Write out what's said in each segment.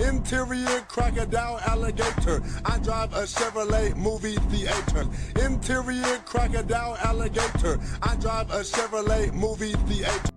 Interior crocodile alligator. I drive a Chevrolet movie theater. Interior crocodile alligator. I drive a Chevrolet movie theater.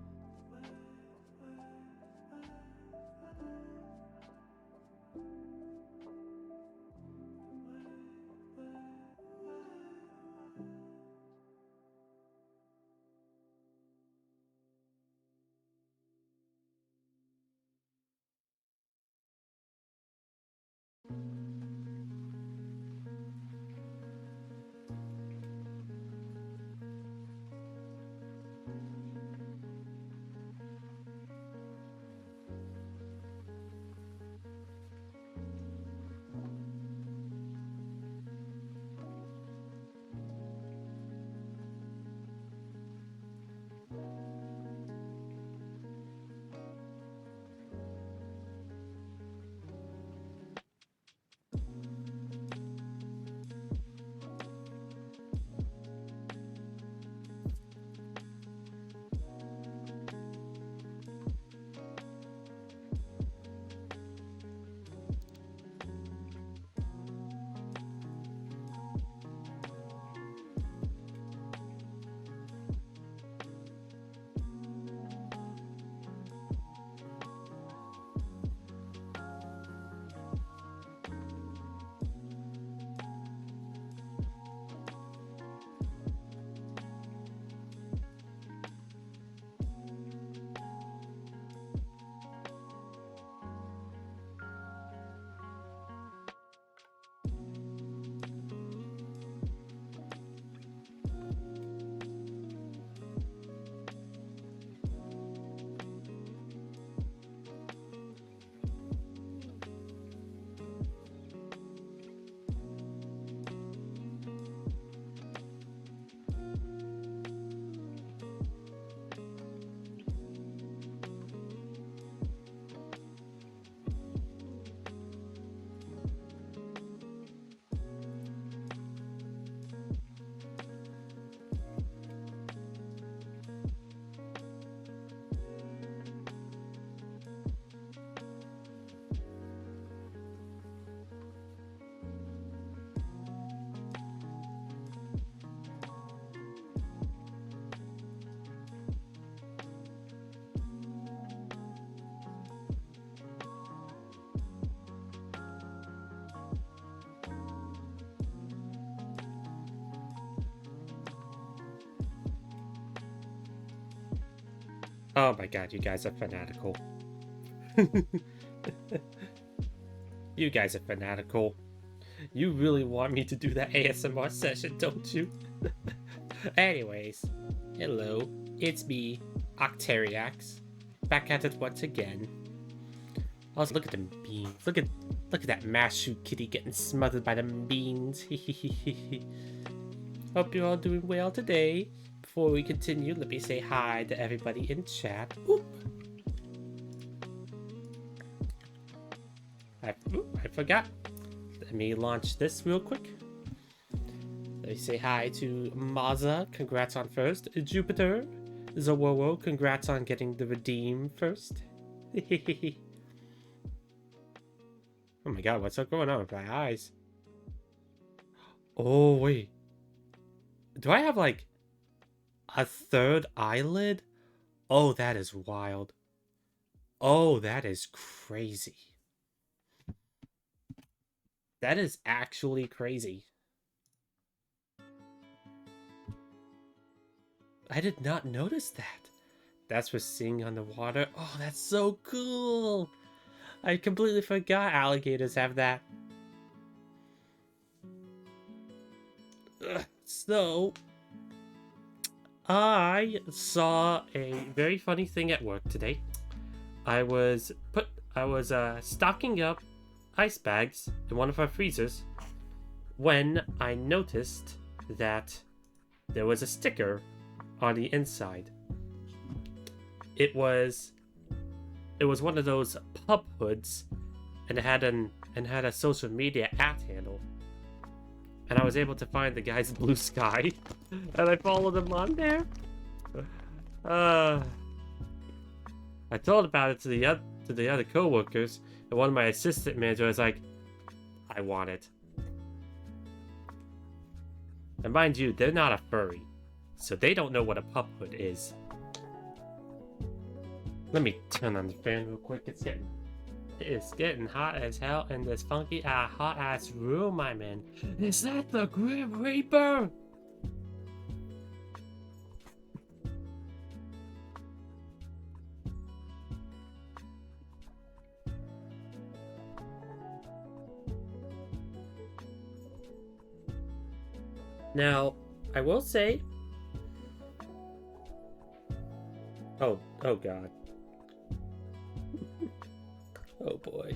Oh my god, you guys are fanatical. You guys are fanatical. You really want me to do that ASMR session, don't you? Anyways, hello, it's me, Octariax, back at it once again. Also, look at them beans. Look at that Mashu kitty getting smothered by them beans. Hope you're all doing well today. Before we continue, let me say hi to everybody in chat. Oop. I forgot. Let me launch this real quick. Let me say hi to Maza. Congrats on first. Jupiter. Zawowo. Congrats on getting the redeem first. Oh my god, what's up going on with my eyes? Oh, wait. Do I have, like, a third eyelid? Oh, that is wild. Oh, that is crazy. That is actually crazy. I did not notice that. That's for seeing on the water. Oh, that's so cool. I completely forgot alligators have that. So, I saw a very funny thing at work today. I was stocking up ice bags in one of our freezers when I noticed that there was a sticker on the inside. It was one of those pub hoods, and it had a social media @ handle. And I was able to find the guy's blue sky, and I followed him on there. I told about it to the other coworkers, and one of my assistant managers was like, "I want it." And mind you, they're not a furry, so they don't know what a pup hood is. Let me turn on the fan real quick. It's getting hot as hell in this funky hot ass room I'm in. Is that the Grim Reaper? Now, I will say... Oh god. Oh boy.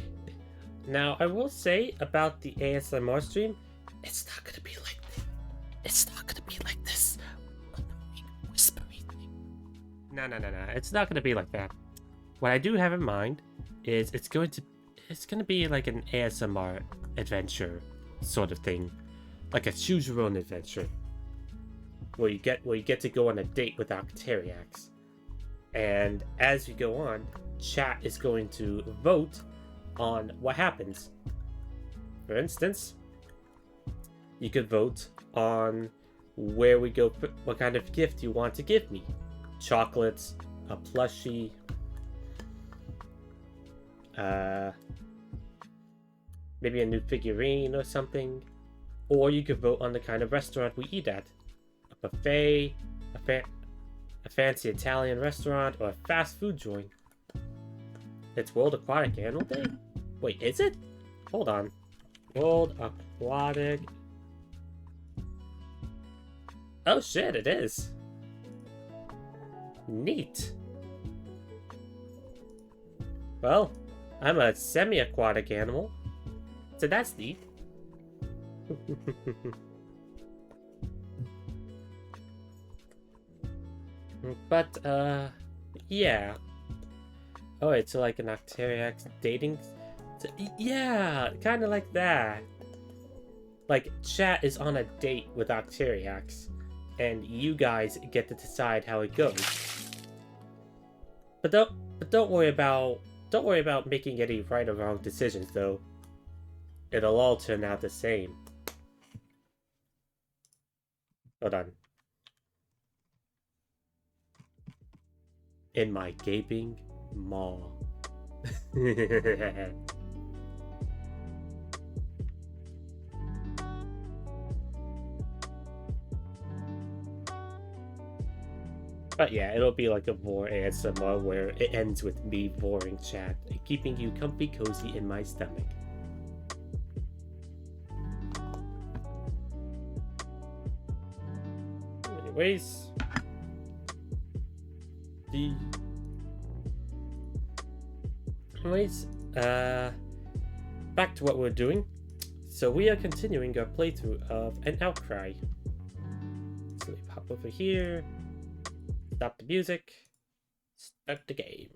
Now, I will say about the ASMR stream, it's not gonna be like this. It's not gonna be like this. Whispery thing. No. It's not gonna be like that. What I do have in mind is it's gonna be like an ASMR adventure sort of thing. Like a choose your own adventure. Where you get to go on a date with Octeriacs. And as you go on, chat is going to vote on what happens. For instance, you could vote on where we go, what kind of gift you want to give me. Chocolates, a plushie, maybe a new figurine or something. Or you could vote on the kind of restaurant we eat at. A buffet, a fancy Italian restaurant, or a fast food joint. It's World Aquatic Animal Day? Wait, is it? Hold on. World Aquatic... Oh shit, it is. Neat. Well, I'm a semi-aquatic animal, so that's neat. But, yeah. Oh, it's like an Octeriax dating... Yeah, kind of like that. Like, chat is on a date with Octeriax, and you guys get to decide how it goes. But don't worry about making any right or wrong decisions, though. It'll all turn out the same. Hold on. In my gaping maw. But yeah, it'll be like a vor ASMR where it ends with me voring chat, keeping you comfy cozy in my stomach. Anyways, back to what we're doing. So we are continuing our playthrough of An Outcry. So we pop over here, stop the music, start the game.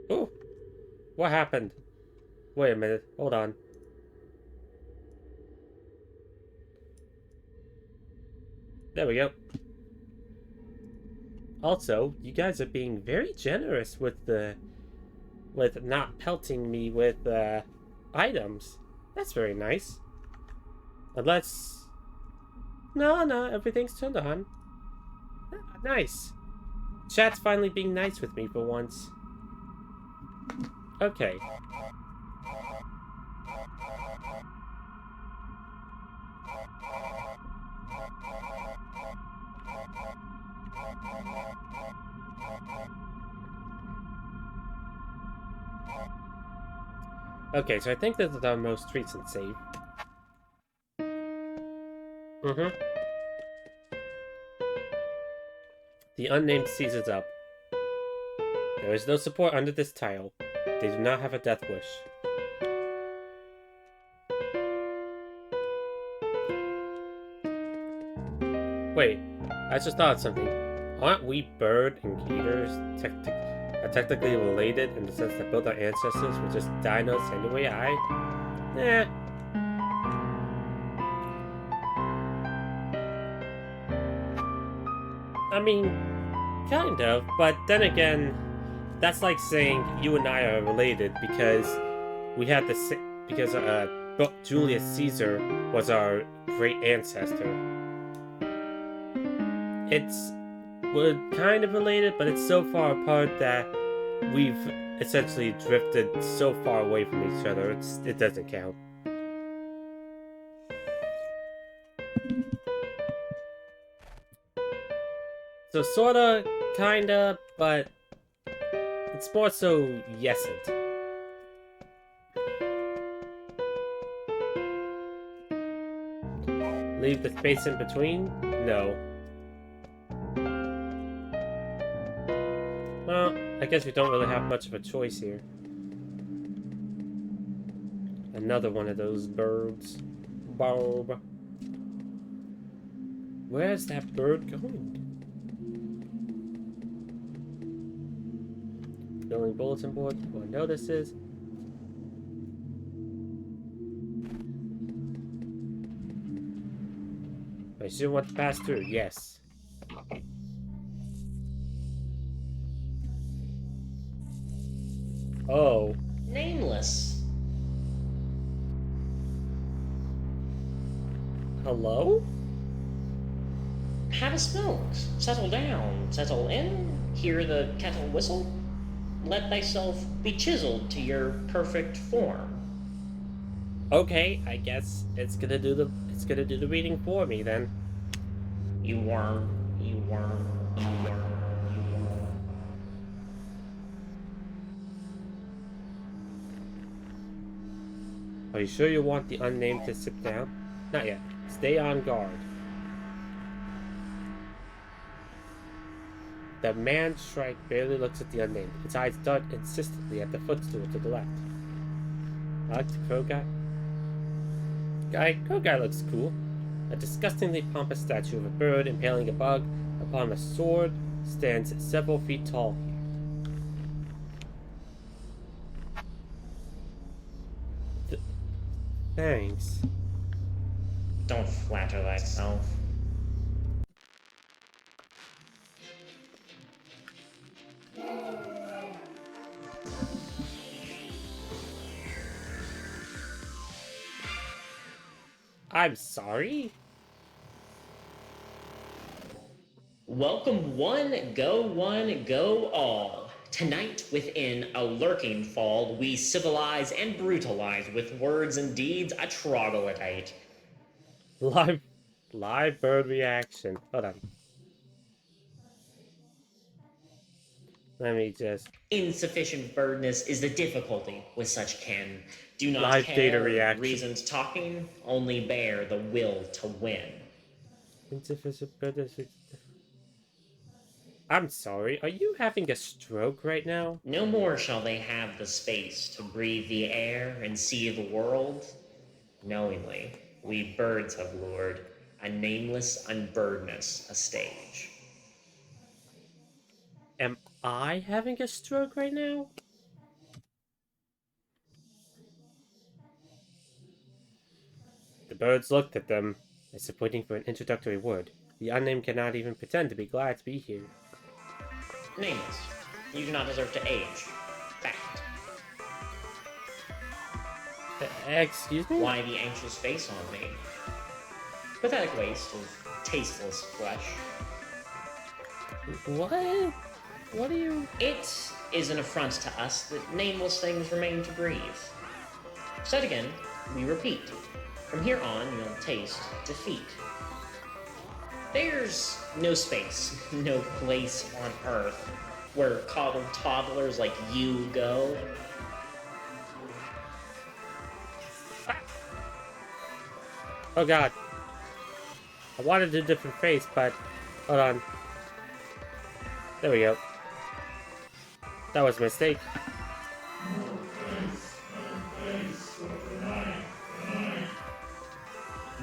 Oh, what happened? Wait a minute, hold on. There we go. Also, you guys are being very generous with not pelting me with items. That's very nice. Unless... No, everything's turned on. Ah, nice. Chat's finally being nice with me for once. Okay. Okay, so I think this is our most recent save. The unnamed seizes up. There is no support under this title. They do not have a death wish. Wait, I just thought of something. Aren't we bird and gators technically related in the sense that both our ancestors were just dinos anyway? I mean, kind of, but then again, that's like saying you and I are related because we had the Julius Caesar was our great ancestor. We're kind of related, but it's so far apart that we've essentially drifted so far away from each other. It doesn't count. So sorta, kinda, but it's more so yesn't. Leave the space in between? No. Well, I guess we don't really have much of a choice here. Another one of those birds. Barb. Where's that bird going? Building bulletin board for notices. I should want to pass through, yes. Oh. Nameless. Hello? Have a smoke. Settle down. Settle in. Hear the kettle whistle. Let thyself be chiseled to your perfect form. Okay, I guess it's gonna do the reading for me then. You worm, you worm, you worm, you worm. Are you sure you want the unnamed to sit down? Not yet. Stay on guard. The man shrike barely looks at the unnamed. Its eyes dart insistently at the footstool to the left. I like the crow guy. Crow guy looks cool. A disgustingly pompous statue of a bird impaling a bug upon a sword stands several feet tall here. Thanks. Don't flatter thyself. I'm sorry? Welcome one, go all. Tonight, within a lurking fold, we civilize and brutalize with words and deeds a troglodyte. Live bird reaction. Hold on. Let me just... Insufficient birdness is the difficulty with such kin. Do not Live care data reaction. reasons talking, only bear the will to win. Insufficient birdness. I'm sorry, are you having a stroke right now? No more shall they have the space to breathe the air and see the world. Knowingly, we birds have lured a nameless unbirdness a stage. Am I having a stroke right now? The birds looked at them, as if waiting for an introductory word. The unnamed cannot even pretend to be glad to be here. Nameless, you do not deserve to age. Fact. Excuse me? Why the anxious face on me? Pathetic waste of tasteless flesh. What? What are you... It is an affront to us that nameless things remain to breathe. Said again, we repeat. From here on, you'll taste defeat. There's no space, no place on Earth where coddled toddlers like you go. Oh god. I wanted a different face, but... Hold on. There we go. That was a mistake.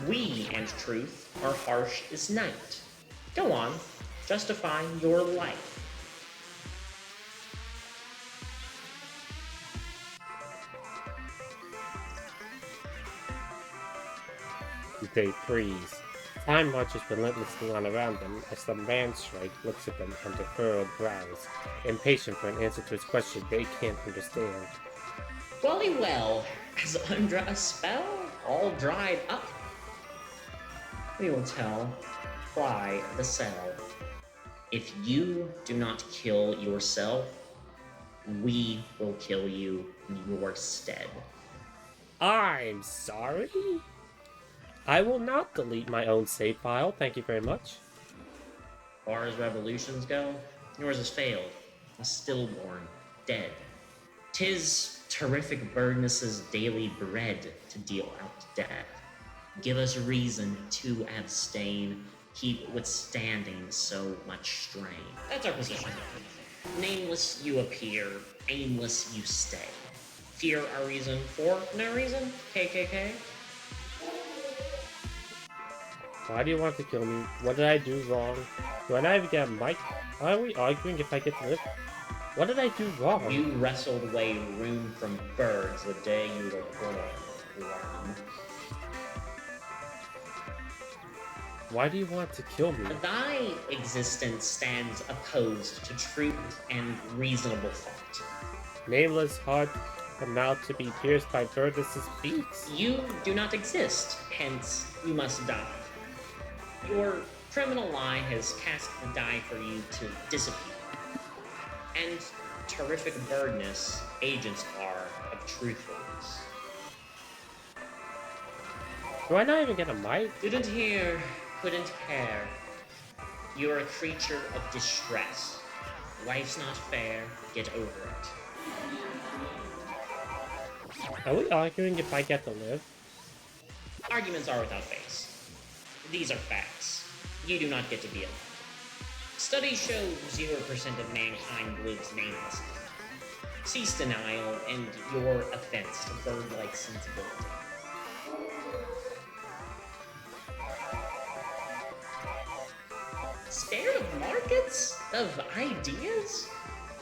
We and truth are harsh as night. Go on, justify your life. They freeze. Time marches relentlessly on around them as the man-strike looks at them under furrowed brows, impatient for an answer to his question they can't understand. Well, as under a spell, all dried up. We will tell Pry the cell. If you do not kill yourself, we will kill you in your stead. I'm sorry? I will not delete my own save file, thank you very much. As far as revolutions go, yours has failed. A stillborn, dead. 'Tis terrific Birdness's daily bread to deal out death. Give us reason to abstain, keep withstanding so much strain. That's our position. Nameless you appear, aimless you stay. Fear our reason for no reason, KKK. Why do you want to kill me? What did I do wrong? Do I not even get a mic? Why are we arguing if I get to live? What did I do wrong? You wrestled away room from birds the day you were born, worm. Why do you want to kill me? Thy existence stands opposed to truth and reasonable thought. Nameless heart, a mouth to be pierced by Birdless's beaks. You do not exist, hence you must die. Your criminal lie has cast the die for you to disappear. And terrific Birdness agents are of truthfulness. Do I not even get a mic? Didn't hear, couldn't care. You're a creature of distress. Life's not fair, get over it. Are we arguing if I get to live? Arguments are without face. These are facts. You do not get to be alive. Studies show 0% of mankind lives namelessly. Cease denial and your offense to bird-like sensibility. Scared of markets? Of ideas?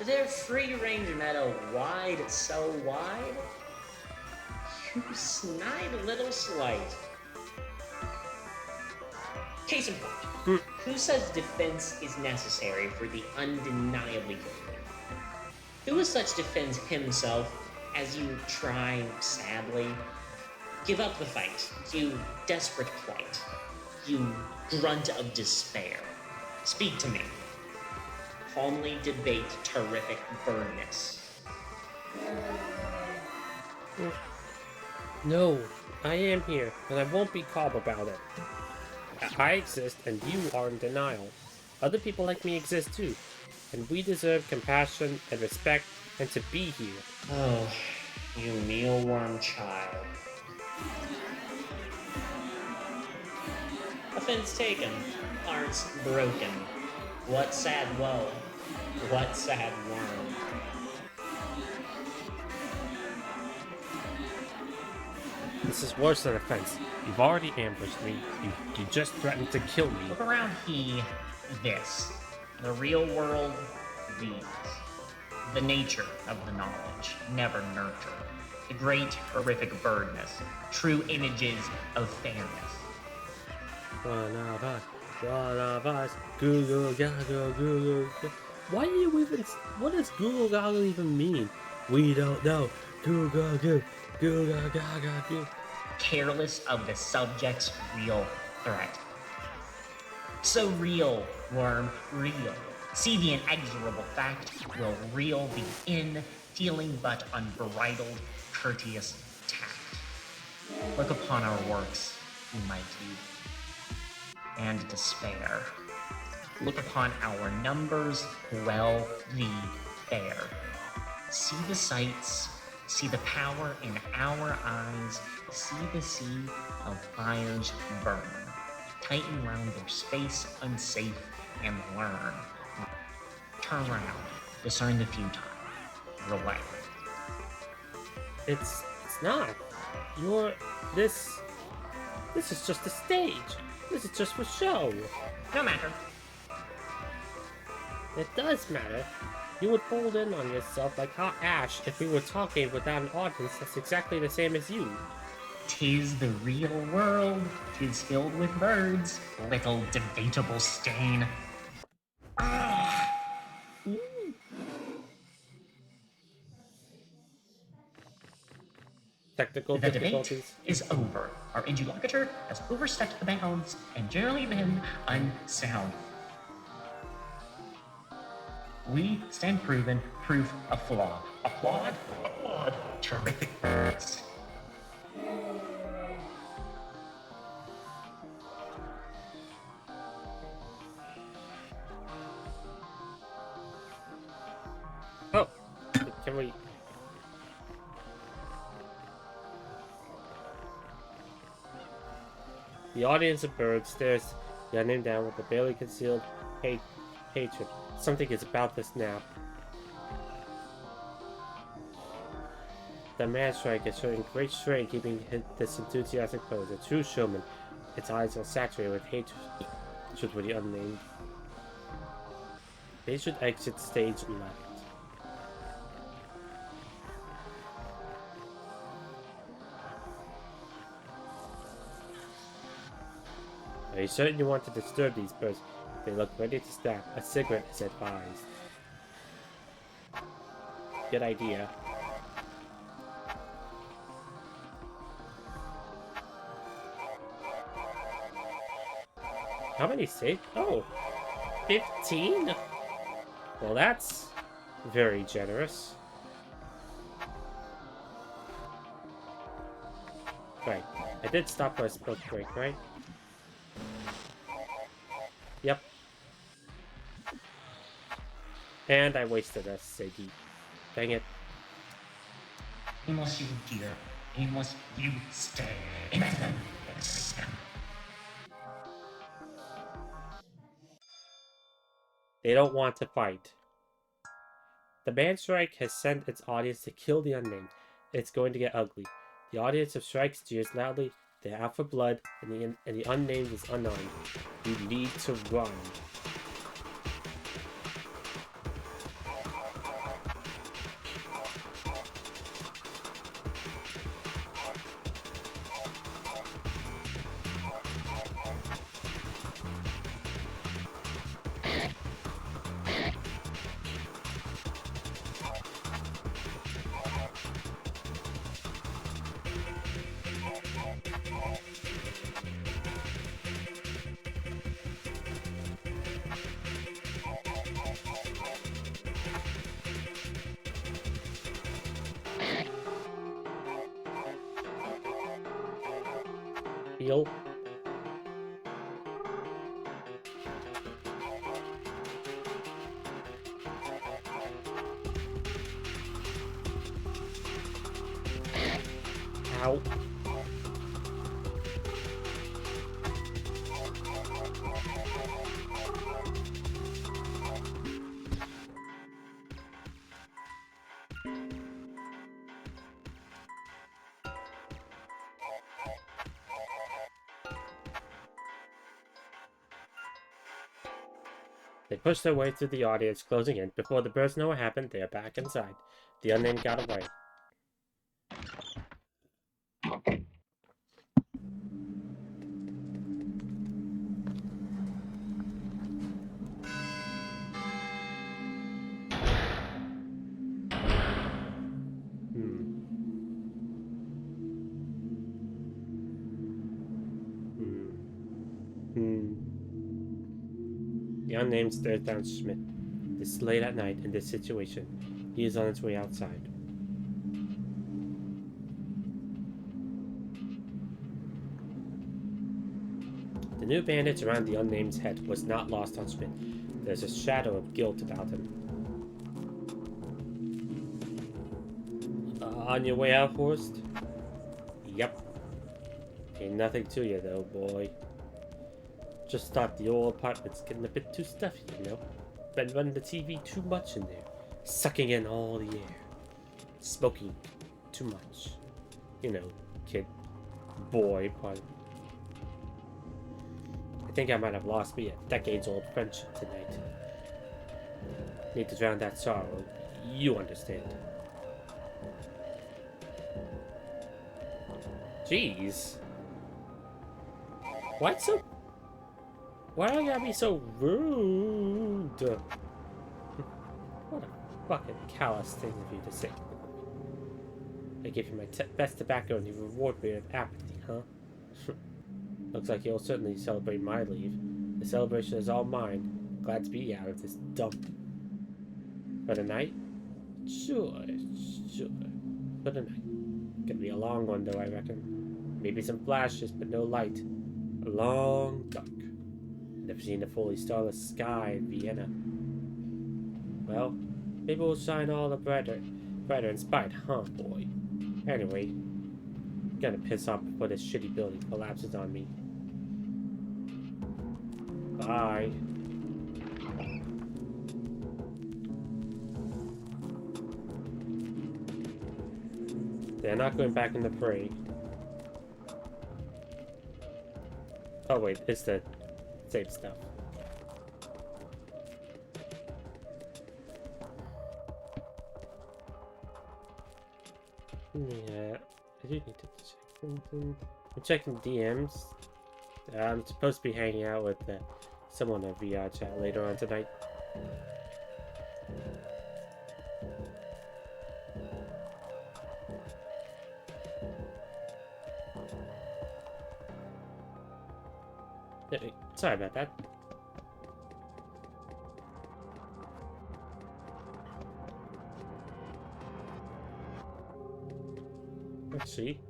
Their free-range meadow wide so wide? You snide little slight. Case in point, who says defense is necessary for the undeniably guilty? Who as such defends himself as you try sadly? Give up the fight, you desperate plight, you grunt of despair. Speak to me. Calmly debate terrific Birdness. No, I am here, and I won't be calm about it. I exist, and you are in denial. Other people like me exist too, and we deserve compassion and respect and to be here. Oh, you mealworm child. Offense taken, hearts broken. What sad woe, what sad worm. This is worse than offense. You've already ambushed me. You just threatened to kill me. Look around this. The real world, these. The nature of the knowledge, never nurture. The great, horrific Birdness, true images of fairness. One of us, Google Goggle, Google. Why do you even? What does Google Goggle even mean? We don't know. Google Goo, Google Goggle, Goo. Careless of the subject's real threat. So real, worm, real. See the inexorable fact will reel the in, feeling but unbridled, courteous tact. Look upon our works, mighty, and despair. Look upon our numbers, well the fair. See the sights, see the power in our eyes, see the sea of fires burn. Tighten round their space unsafe and learn. Turn round, discern the futile. real life. It's not. You're this is just a stage. This is just for show. No matter. It does matter. You would fold in on yourself like hot ash if we were talking without an audience that's exactly the same as you. 'Tis the real world. 'Tis filled with birds. Little debatable stain. Technical The debate difficulties. is over. Our interlocutor has overstepped the bounds and generally been unsound. We stand proven, proof of flaw. Applaud, applaud, terrific birds. Oh, can we? The audience of birds stares the unnamed down with a barely concealed hatred. Something is about to snap. The man strike is showing great strength, keeping this enthusiastic pose. A true showman. Its eyes are saturated with hatred for the unnamed. They should exit stage left. Are you certain you want to disturb these birds? They look ready to stab. A cigarette is advised. Good idea. How many saved? Oh, 15? Well, that's very generous. Right. I did stop for a smoke break, right? Yep. And I wasted a ciggy. Dang it. Unless you dear, unless you stay. They don't want to fight. The band strike has sent its audience to kill the unnamed. It's going to get ugly. The audience of strikes jeers loudly. They're out for blood, and the unnamed is unarmed. You need to run. Heal. Ow. They push their way through the audience, closing in. Before the birds know what happened, they are back inside. The unnamed got away. The unnamed stares down Schmidt. It's late at night in this situation. He is on his way outside. The new bandage around the unnamed's head was not lost on Schmidt. There's a shadow of guilt about him. On your way out, Horst? Yep. Ain't nothing to you though, boy. Just thought the old apartment's getting a bit too stuffy, you know? Been running the TV too much in there, sucking in all the air. smoking too much. You know, kid, boy, pardon. I think I might have lost me a decades-old friendship tonight. Need to drown that sorrow. You understand. Jeez. What's so... Why do you gotta be so rude? What a fucking callous thing of you to say. I give you my best tobacco and you reward me with apathy, huh? Looks like you'll certainly celebrate my leave. The celebration is all mine. Glad to be out of this dump. For the night? Sure. For the night. Gonna be a long one though, I reckon. Maybe some flashes, but no light. A long dark. Never seen a fully starless sky in Vienna. Well, maybe we'll shine all the brighter in spite, huh, boy? Anyway, I'm gonna piss off before this shitty building collapses on me. Bye. They're not going back in the parade. Oh wait, it's the same stuff. Yeah, I do need to check something. I'm checking DMs. I'm supposed to be hanging out with someone in VR chat later on tonight. Sorry about that. Let's see.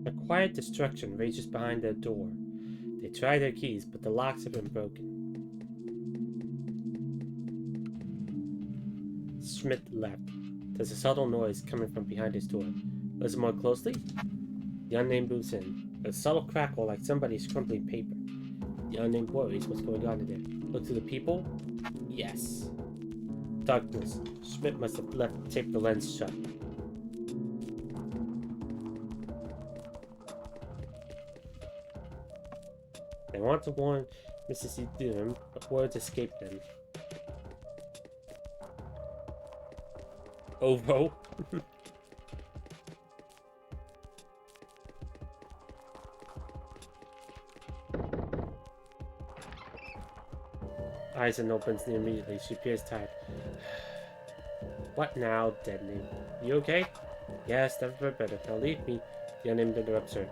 A quiet destruction rages behind their door. They try their keys, but the locks have been broken. Schmidt left. There's a subtle noise coming from behind his door. Listen more closely. The unnamed moves in. A subtle crackle like somebody's crumpling paper. The unnamed worries what's going on in there. Look to the people. Yes. Darkness. Schmidt must have taped the lens shut. They want to warn Mrs. E. Doom, but words escape them. Ovo. Eisen opens immediately. She appears tired. What now, dead name? You okay? Yes, never better. Now leave me. The unnamed interrupts her.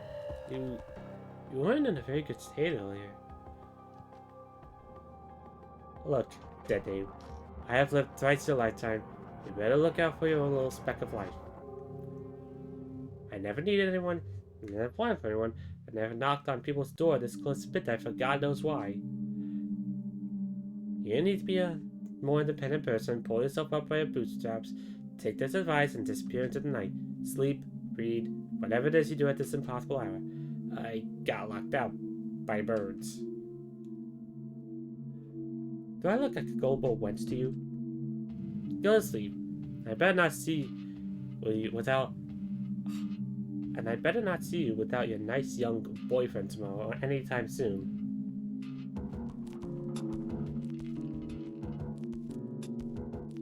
You weren't in a very good state earlier. Look, dead name. I have lived twice your lifetime. You better look out for your own little speck of life. I never needed anyone, I never wanted for anyone, I never knocked on people's door this close to midnight for God knows why. You need to be a more independent person, pull yourself up by your bootstraps, take this advice and disappear into the night. Sleep, read, whatever it is you do at this impossible hour. I got locked out by birds. Do I look like a gullible wench to you? Go to sleep. I better not see you without... And I better not see you without your nice young boyfriend tomorrow or anytime soon.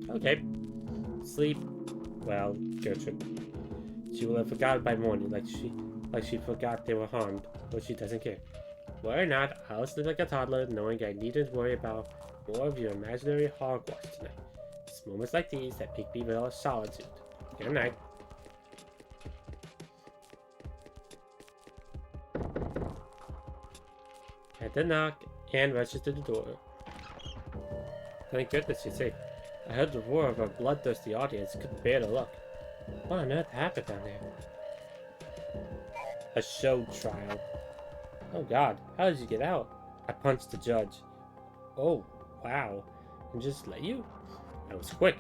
Okay. Sleep. Well, Gertrude. She will have forgotten by morning like she forgot they were harmed, but she doesn't care. Worry not, I'll sleep like a toddler, knowing I needn't worry about more of your imaginary hogwash tonight. It's moments like these that make me relish solitude. Good night. At the knock, Anne rushes to the door. Thank goodness she's safe. I heard the roar of a bloodthirsty audience, couldn't bear to look. What on earth happened down there? A show trial. Oh god, how did you get out? I punched the judge. Oh, wow. And just let you? That was quick.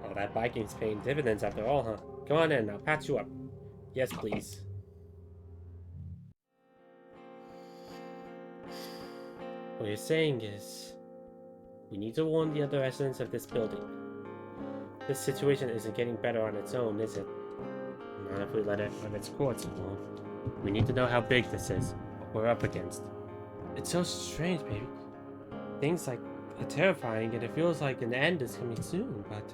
Oh, that biking's paying dividends after all, huh? Come on in, I'll patch you up. Yes, please. What you're saying is, we need to warn the other residents of this building. This situation isn't getting better on its own, is it? Not if we let it run its course along. We need to know how big this is, what we're up against. It's so strange, baby. Things like are terrifying, and it feels like an end is coming soon, but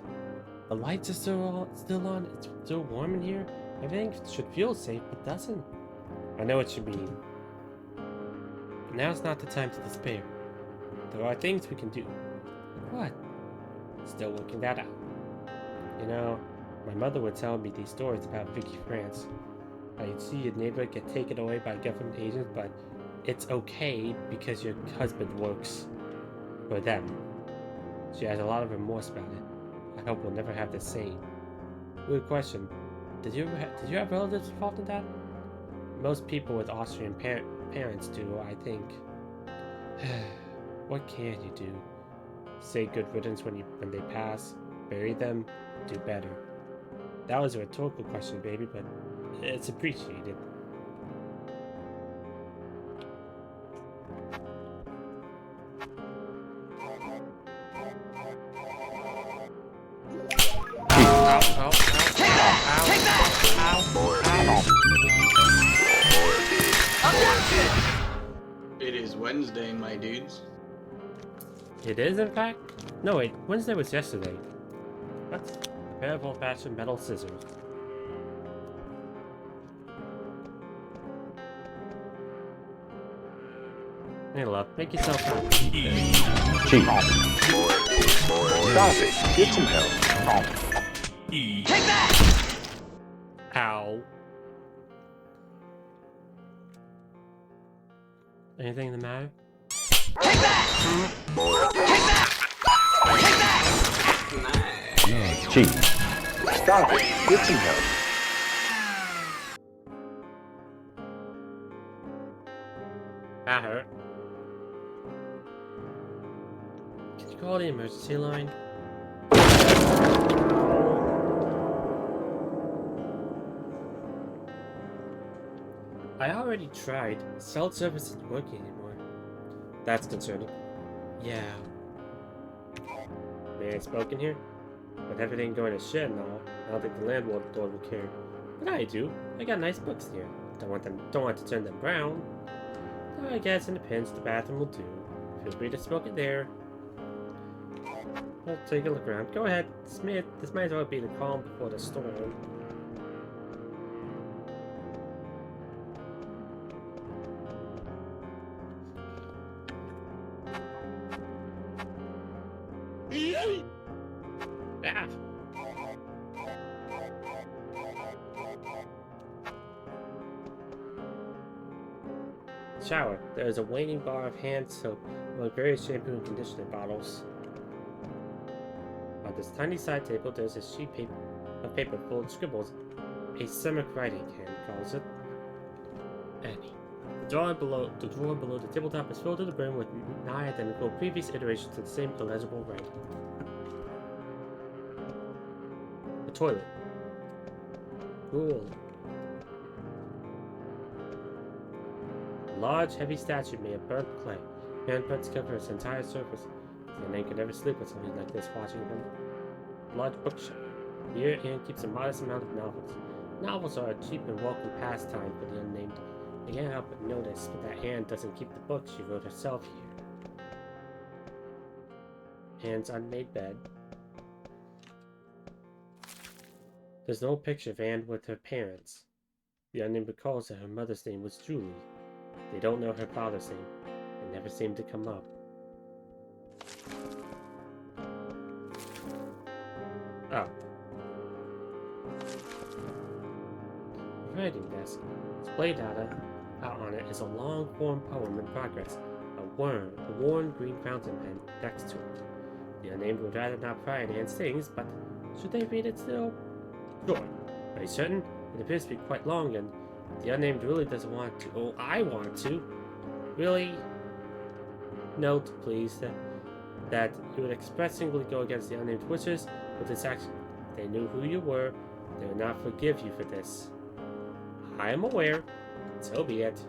the lights are still on, it's still warm in here. Everything should feel safe, but doesn't. I know what you mean. But now's not the time to despair. There are things we can do. Like what? Still working that out. You know, my mother would tell me these stories about Vicky France. How you'd see your neighbor get taken away by government agents, but it's okay because your husband works for them. She has a lot of remorse about it. I hope we'll never have the same. Good question. Did you have relatives involved in that? Most people with Austrian parents do, I think. What can you do? Say good riddance when they pass, bury them, do better. That was a rhetorical question, baby, but it's appreciated. It is Wednesday, my dudes. It is, in fact? No, wait. Wednesday was yesterday. What? A pair of old-fashioned metal scissors. Hey, love. Make yourself happy. Cheese. Stop it. Get some help. Take that! Ow. Anything the matter? Take that! Take that! Nice. Cheese. Stop it. Get some help. That hurt. Can you call the emergency line? I already tried. Cell service isn't working anymore. That's concerning. Yeah. May I spoken here? With everything going to shit and all, I don't think the landlord will care. But I do. I got nice books here. Don't want to turn them brown. I guess in a pinch, the bathroom will do. Feel free to smoke it there. I'll take a look around. Go ahead. This might as well be the calm before the storm. Ah. Shower. There is a waning bar of hand soap among various shampoo and conditioner bottles. On this tiny side table, there's a sheet of paper full of scribbles. A Semitic writing hand calls it. Annie. The drawer below the tabletop is filled to the brim with nigh identical previous iterations of the same illegible writing. The toilet. Cool. A large, heavy statue made of burnt clay. Handprints cover its entire surface. The name could never sleep with something like this watching them. A large bookshelf. Here, Anne keeps a modest amount of novels. Novels are a cheap and welcome pastime for the unnamed. I can't help but notice that Anne doesn't keep the books she wrote herself here. Anne's unmade bed. There's no picture of Anne with her parents. The unnamed recalls that her mother's name was Julie. They don't know her father's name. It never seemed to come up. Oh. Writing desk. Displayed out on it is a long-form poem in progress. A worn green fountain pen next to it. The unnamed would rather not pry in Anne's things, but should they read it still? Sure. Very certain. It appears to be quite long, and the unnamed really doesn't want to. Oh, I want to. Really? Note, please, that you would expressly go against the unnamed wishes, but this If they knew who you were, they would not forgive you for this. I am aware. So be it.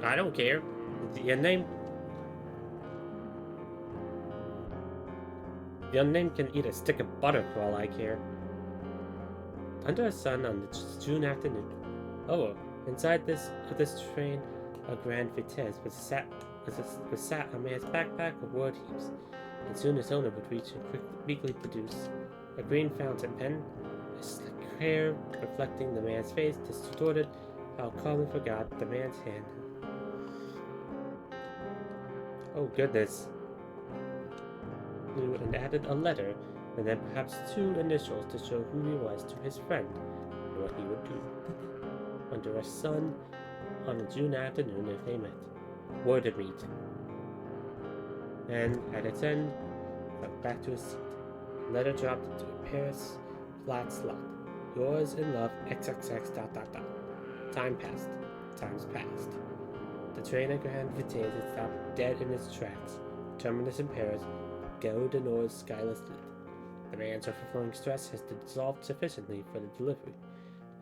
I don't care. Your name... Your name can eat a stick of butter for all I care. Under a sun on the June afternoon. Oh, inside this train, a grand vitesse was sat a man's backpack of word heaps, and soon his owner would reach and quickly produce a green fountain pen, a slick hair reflecting the man's face, distorted how calmly forgot the man's hand. Oh goodness. And added a letter, and then perhaps 2 initials to show who he was to his friend, and what he would do. Under a sun, on a June afternoon if they met. Were to meet. And at its end, went back to his seat. Letter dropped into a Paris flat slot. Yours in love, XXX ... Time passed. Time's passed. The train at Grand Vitesse had stopped dead in its tracks. Terminus in Paris, Gare du Nord's skyless lit. The man's overflowing stress has dissolved sufficiently for the delivery,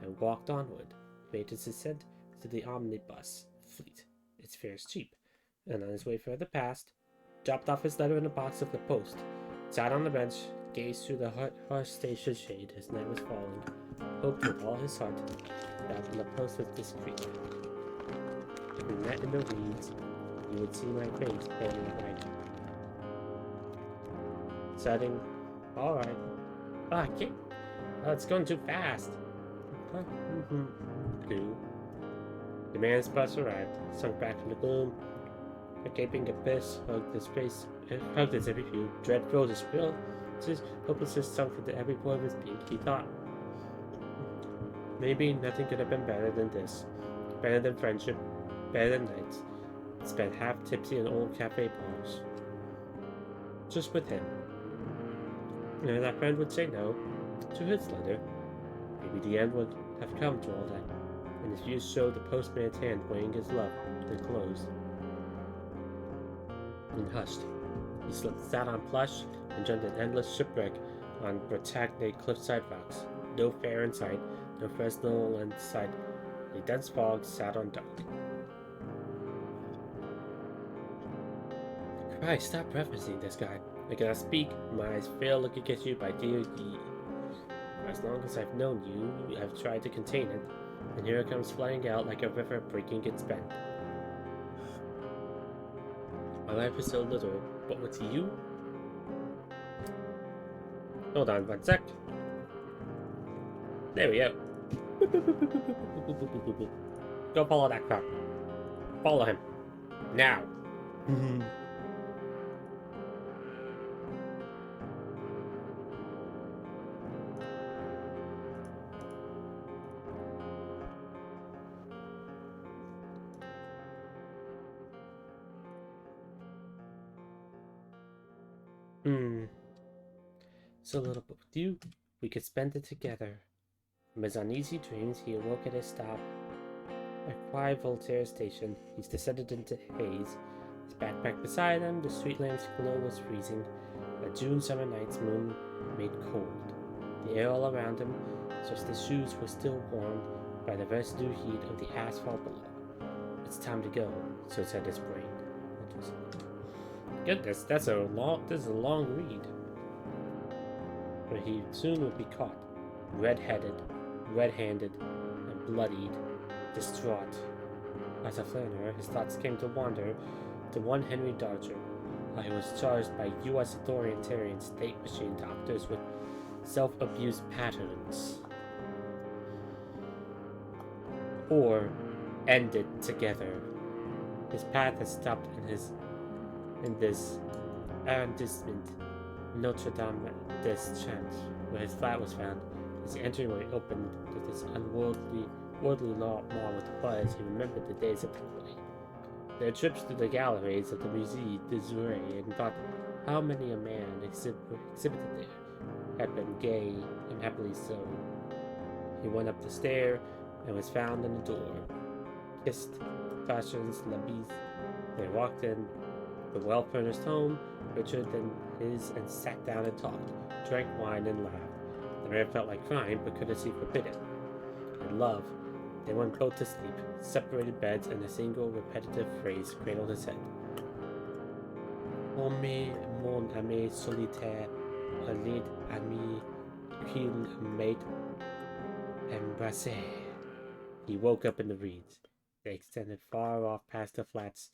and walked onward, made his ascent to the omnibus fleet. Its fares cheap, and on his way further past, dropped off his letter in a box of the post, sat on the bench, gazed through the harsh station shade as night was falling, hoped with all his heart that when the post was discreet. If we met in the weeds, you would see my face plainly white. Setting, alright. Oh, I can't. Oh, it's going too fast. Blue. The man's bus arrived, sunk back in the gloom. A gaping abyss hugged his face, hugged his every view. Dread filled his will. His hopelessness sunk into every pore of his being. He thought, maybe nothing could have been better than this. Better than friendship. Better than nights spent half tipsy in old cafe bars. Just with him. And that friend would say no to his letter. Maybe the end would have come to all that, and his views showed the postman's hand weighing his love, then closed. And hushed. He sat on plush and jumped an endless shipwreck on Bretagne cliffside rocks. No fair in sight, no Fresnel in sight. A dense fog sat on dark. Christ, stop referencing this guy. I cannot speak, my eyes fail looking at you, my dear ye. For as long as I've known you, I've tried to contain it, and here it comes flying out like a river breaking its bend. My life is so little, but with you? Hold on 1 sec. There we go. Go follow that car. Follow him. Now. So little, but with you, we could spend it together. From his uneasy dreams, he awoke at a stop at Quai Voltaire station. He's descended into haze. His backpack beside him, the street lamp's glow was freezing. A June summer night's moon made cold. The air all around him, just his shoes were still warmed by the residue heat of the asphalt below. It's time to go, so said his brain. Goodness, this is a long read. But he soon would be caught, red-headed, red-handed, and bloodied, distraught. As a flaneur, his thoughts came to wander to one Henry Dodger, he was charged by U.S. authoritarian state machine doctors with self-abuse patterns. Or ended together. His path has stopped in this arrondissement, Notre Dame des Champs, where his flat was found. His entryway opened to this unworldly mall with a buzz. He remembered the days of the play. Their trips through the galleries of the Musée des Oreilles, and thought how many a man exhibited there had been gay and happily so. He went up the stair and was found in the door. Kissed, fashions, la bise. They walked in the well-furnished home richer than his and sat down and talked, drank wine and laughed. The man felt like crying, but courtesy forbid it. And love, they went both to sleep, separated beds, and a single repetitive phrase cradled his head. Mon ami solitaire, un lit ami qu'il made embrasser. He woke up in the reeds. They extended far off past the flats,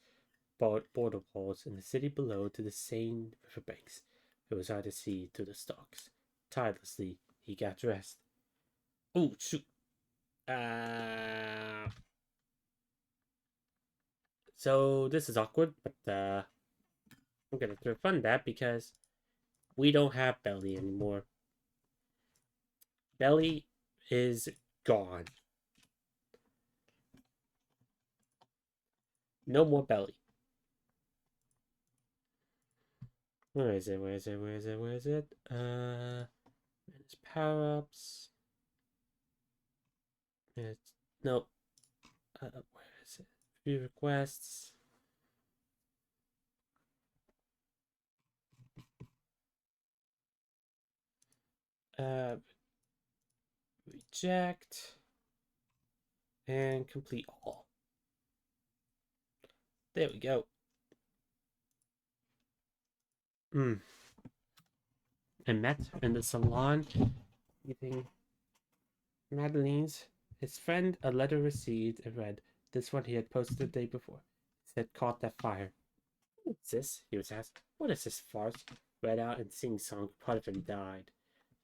border walls in the city below to the Seine riverbanks. It was hard to see through the stalks. Tirelessly, he got dressed. Oh, shoot. So this is awkward, but I'm gonna refund that because we don't have Belly anymore. Belly is gone. No more Belly. Where is it? Where is it? Where is it? Where is it? Manage power-ups. No. Where is it? View requests. Reject. And complete all. There we go. I met in the salon eating Madeline's. His friend, a letter received, and read. This one he had posted the day before. It said, caught that fire. What's this? He was asked. What is this farce? Read out and sing-song, part of him died.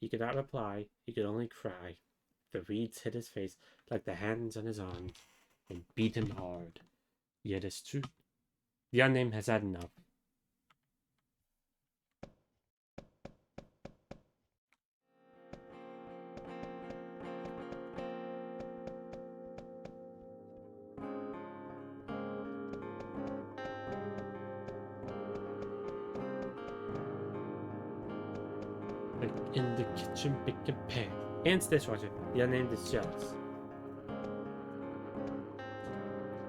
He could not reply. He could only cry. The reeds hit his face like the hands on his arms and beat him hard. Yet it's true. The unnamed has had enough. In the kitchen, pick a pan. Ant's dishwasher. The unnamed is jealous.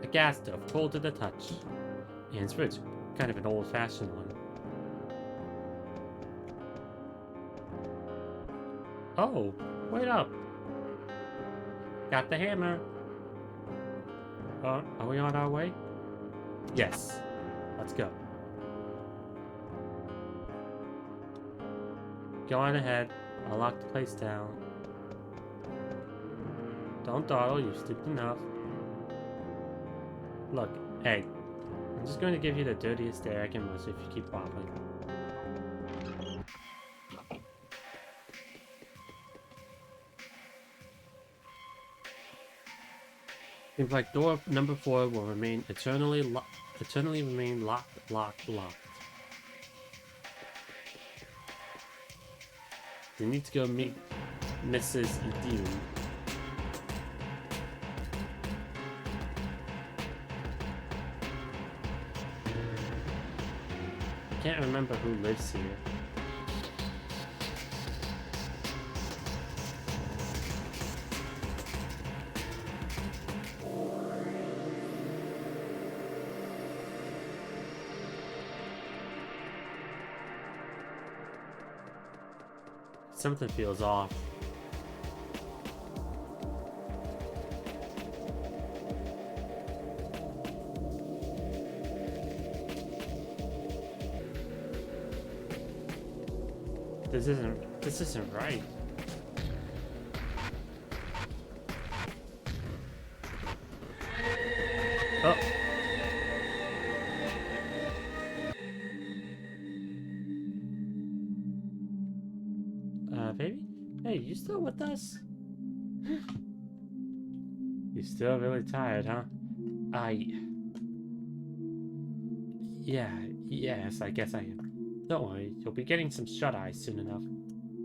A gas stove, cold to the touch. Ant's fridge. Kind of an old-fashioned one. Oh, wait up. Got the hammer. Are we on our way? Yes. Let's go. Go on ahead. I'll lock the place down. Don't dawdle, you're stupid enough. Look, hey. I'm just going to give you the dirtiest stare I can mush if you keep wobbling. Seems like door number 4 will remain eternally remain locked. You need to go meet Mrs. Edune. I can't remember who lives here. Something feels off. This isn't right. Oh. Baby? Hey, you still with us? You're still really tired, huh? Yes, I guess I am. Don't worry, you'll be getting some shut-eye soon enough.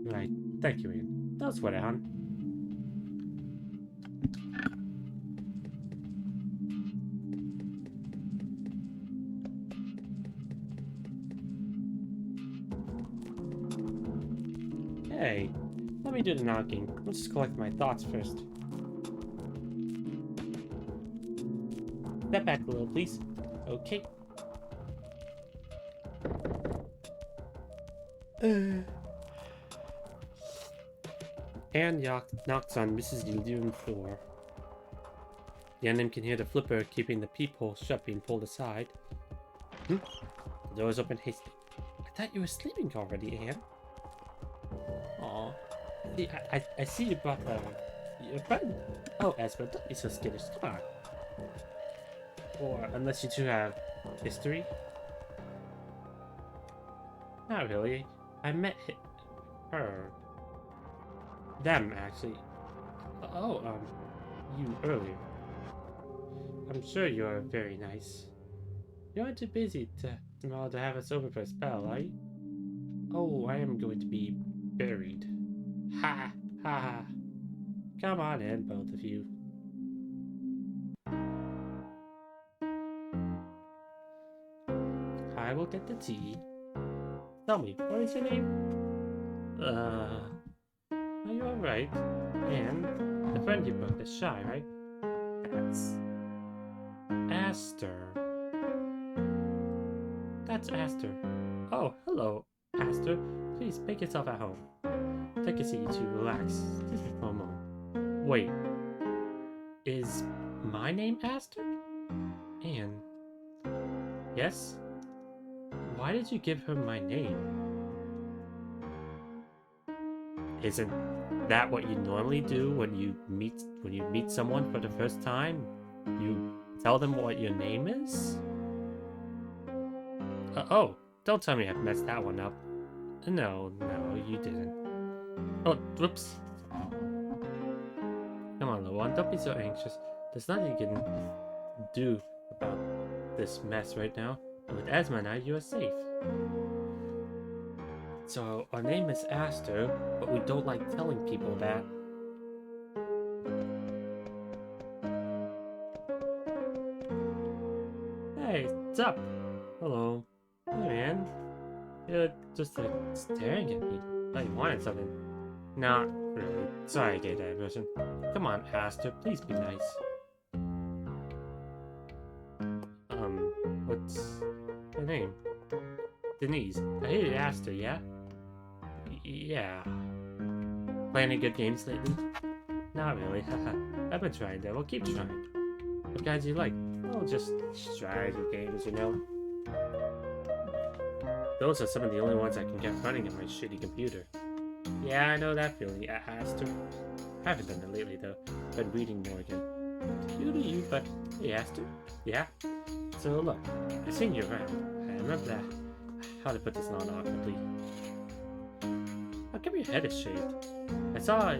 Right, thank you, Ian. Don't sweat it, hon. Hey, let me do the knocking. Let's just collect my thoughts first. Step back a little, please. Okay. And knocks on Mrs. Yildirim door. The unnamed can hear the flipper keeping the peephole shut being pulled aside. The door is open hastily. I thought you were sleeping already, Anne. Aw. See, I see you brought your friend. Oh, Esper, don't be so skittish. Come on. Or unless you two have history. Not really. I met her. Them, actually. Oh, you earlier. I'm sure you're very nice. You aren't too busy tomorrow to have us over for a spell, are you? Oh, I am going to be buried. Ha! Ha ha! Come on in, both of you. I will get the tea. Tell me, what is your name? Are you alright? And the friend you brought is shy, right? That's Aster. That's Aster. Oh, hello, Aster. Please make yourself at home. Take a seat to relax. Just for a moment. Wait. Is my name Aster? Anne. Yes? Why did you give her my name? Isn't that what you normally do when you meet someone for the first time? You tell them what your name is? Oh, don't tell me I've messed that one up. No, you didn't. Oh, whoops. Come on, little one, don't be so anxious. There's nothing you can do about this mess right now. And with Esma now, you are safe. So, our name is Aster, but we don't like telling people that. Hey, what's up? Hello. Hey, man. You're just staring at me. Like you wanted something. Not really. Sorry I gave that impression. Come on, Aster, please be nice. What's her name? Denise. I hated Aster, yeah? Yeah. Playing any good games lately? Not really, haha. I've been trying though, we'll keep trying. What kinds do you like? Oh, just strategy games, you know? Those are some of the only ones I can get running on my shitty computer. Yeah, I know that feeling, Aster. I haven't done it lately though. Been reading more again. You do you, but hey, Aster? Yeah? So look, I've seen you around. I remember that. How to put this on awkwardly. How come your head is shaved? I saw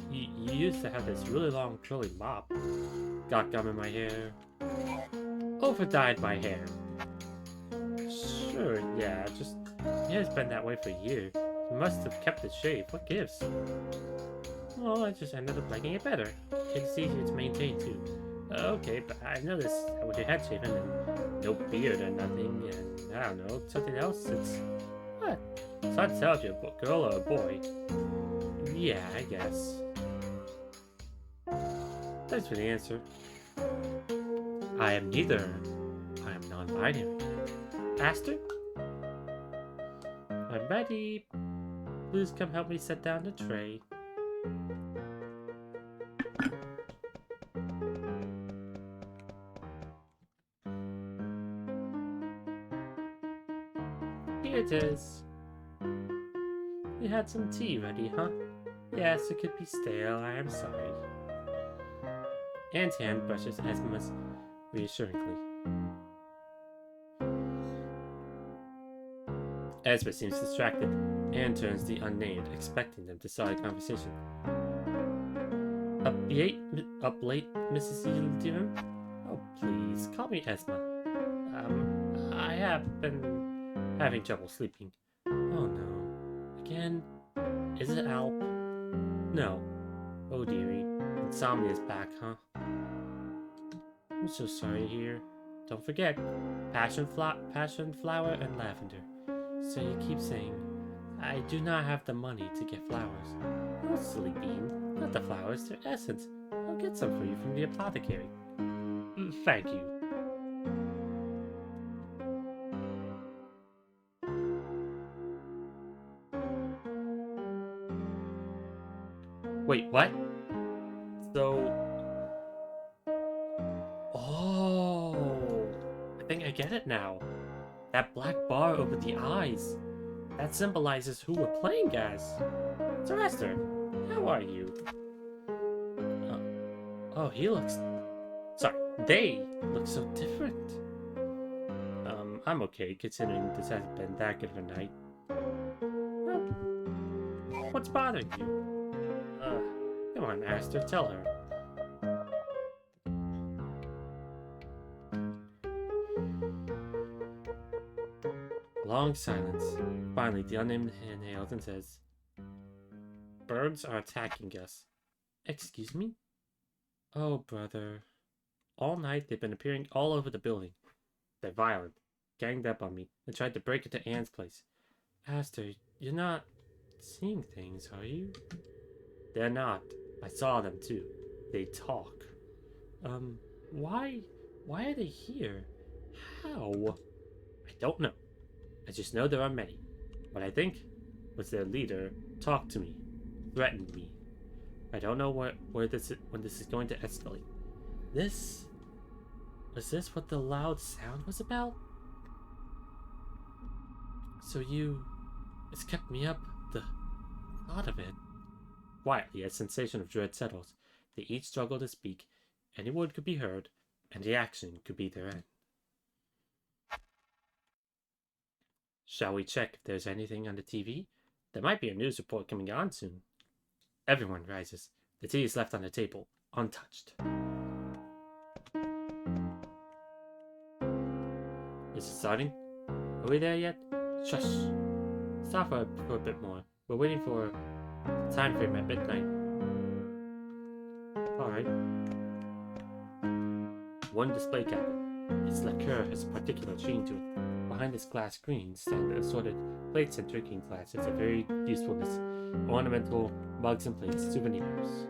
you used to have this really long curly mop. Got gum in my hair. Over-dyed my hair. Sure, yeah, just your hair's been that way for years. You must have kept it shaved. What gives? Well, I just ended up liking it better. It's easier to maintain too. Okay, but I noticed with your head shaven and no beard or nothing, and I don't know, something else, it's... What? It's hard to tell if you're a girl or a boy. Yeah, I guess. Thanks for the answer. I am neither. I am non-binary. Aster? I'm ready. Please come help me set down the tray. Here it is. You had some tea ready, huh? Yes, it could be stale, I am sorry. Anne's hand brushes Esma's reassuringly. Esma seems distracted. Anne turns the unnamed, expecting them to start a conversation. Up late, Mrs. Yildirim? Oh, please, call me Esma. I have been having trouble sleeping. Oh no. Again? Is it Alp? No. Oh dearie. Insomnia's back, huh? I'm so sorry to hear. Don't forget, passion flower and lavender. So you keep saying, I do not have the money to get flowers. Oh, silly bean. Not the flowers, their essence. I'll get some for you from the apothecary. Thank you. Wait, what? So... Oh... I think I get it now. That black bar over the eyes. That symbolizes who we're playing as. So Esther, how are you? Oh, he looks... Sorry, they look so different. I'm okay, considering this hasn't been that good of a night. What's bothering you? Come on, Esther, tell her. Long silence. Finally, the unnamed inhales and says, "Birds are attacking us." Excuse me? Oh, brother. All night they've been appearing all over the building. They're violent, ganged up on me, and tried to break into Anne's place. Aster, you're not seeing things, are you? They're not. I saw them too. They talk. Why are they here? How? I don't know. I just know there are many. What I think was their leader talked to me, threatened me. I don't know when this is going to escalate. Was this what the loud sound was about? So it's kept me up, the thought of it. Quietly, a sensation of dread settles. They each struggle to speak. Any word could be heard, and the action could be their end. Shall we check if there's anything on the TV? There might be a news report coming on soon. Everyone rises. The tea is left on the table, untouched. Is it starting? Are we there yet? Shush. Stop for a bit more. We're waiting for the time frame at midnight. Alright. One display cabinet. Its lacquer has a particular sheen to it. Behind this glass screen stand assorted plates and drinking glasses of varied usefulness, ornamental mugs and plates, souvenirs.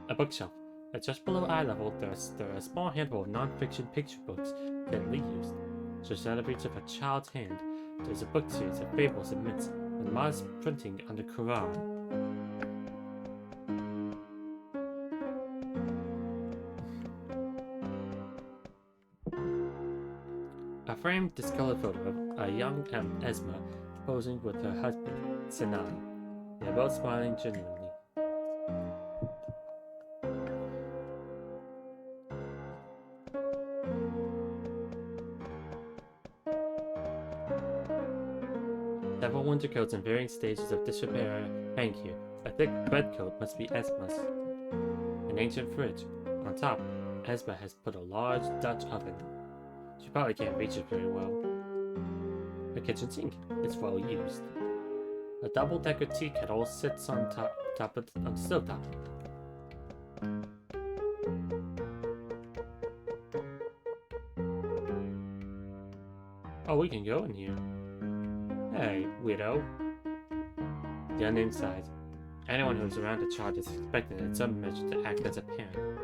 A bookshelf. Just below eye level, there are a small handful of non-fiction picture books gently used. Just out of reach of a child's hand, there's a book series of fables and myths, and modest printing on the Quran. A framed, discolored photo of a young Esma posing with her husband, Sinai. They are both smiling genuinely. Several winter coats in varying stages of disrepair hang here. A thick red coat must be Esma's. An ancient fridge. On top, Esma has put a large Dutch oven. She probably can't reach it very well. A kitchen sink. It's well used. A double-decker tea kettle sits on the stovetop. Oh, we can go in here. Hey, widow. The unnamed sighs. Anyone who's around a child is expected in some measure to act as a parent.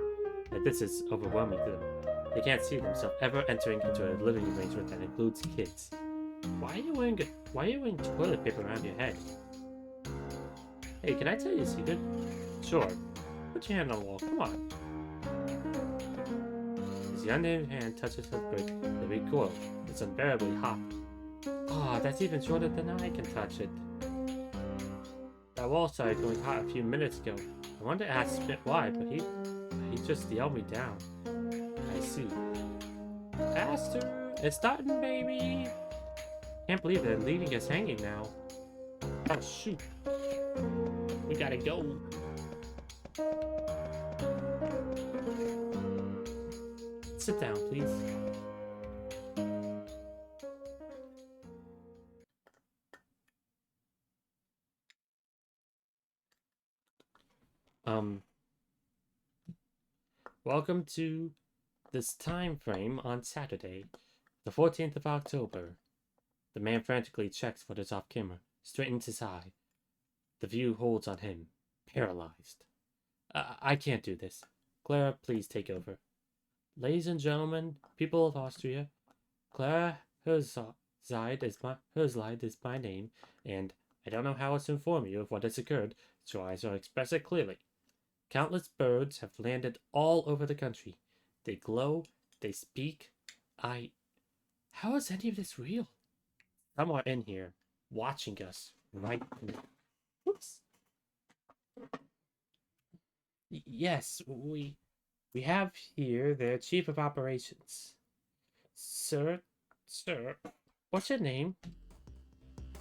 But this is overwhelming to them. They can't see themselves ever entering into a living arrangement that includes kids. Why are you wearing toilet paper around your head? Hey, can I tell you a secret? Sure. Put your hand on the wall, come on. As the unnamed hand touches her brick, the recoil. It's unbearably hot. Ah, that's even shorter than I can touch it. That wall started going hot a few minutes ago. I wanted to ask Smith why, but he just yelled me down. I see. Aster, it's starting, baby! Can't believe they're leaving us hanging now. Oh, shoot. We gotta go. Sit down, please. Welcome to this time frame on Saturday, the 14th of October. The man frantically checks what is off camera, straightens his eye. The view holds on him, paralyzed. I can't do this. Clara, please take over. Ladies and gentlemen, people of Austria, Clara Herzleid is my name, and I don't know how else to inform you of what has occurred, so I shall express it clearly. Countless birds have landed all over the country. They glow, they speak. How is any of this real? Some are in here, watching us right now. Whoops. Yes, we have here their chief of operations. Sir, what's your name?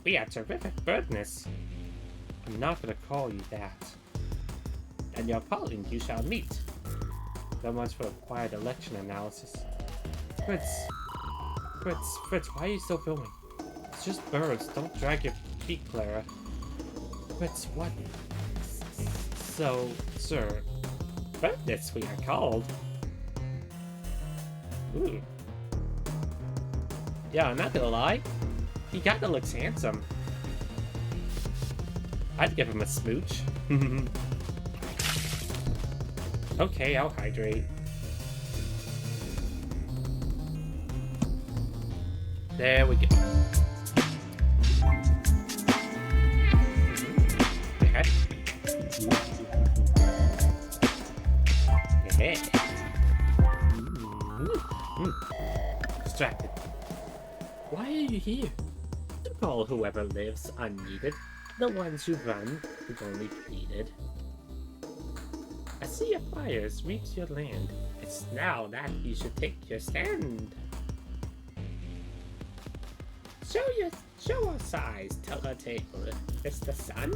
We are terrific birdness. I'm not gonna call you that. And your calling you shall meet. So much for a quiet election analysis. Fritz, why are you still filming? It's just birds, don't drag your feet, Clara. Fritz, what? So, sir, birdness we are called. Ooh. Yeah, I'm not gonna lie. He kinda looks handsome. I'd give him a smooch. Okay, I'll hydrate. There we go. Yeah. Distracted. Why are you here? To call whoever lives unneeded. The ones who run, who've only pleaded. A sea of fires reach your land. It's now that you should take your stand. Show our size, tell our tale. It's the sun.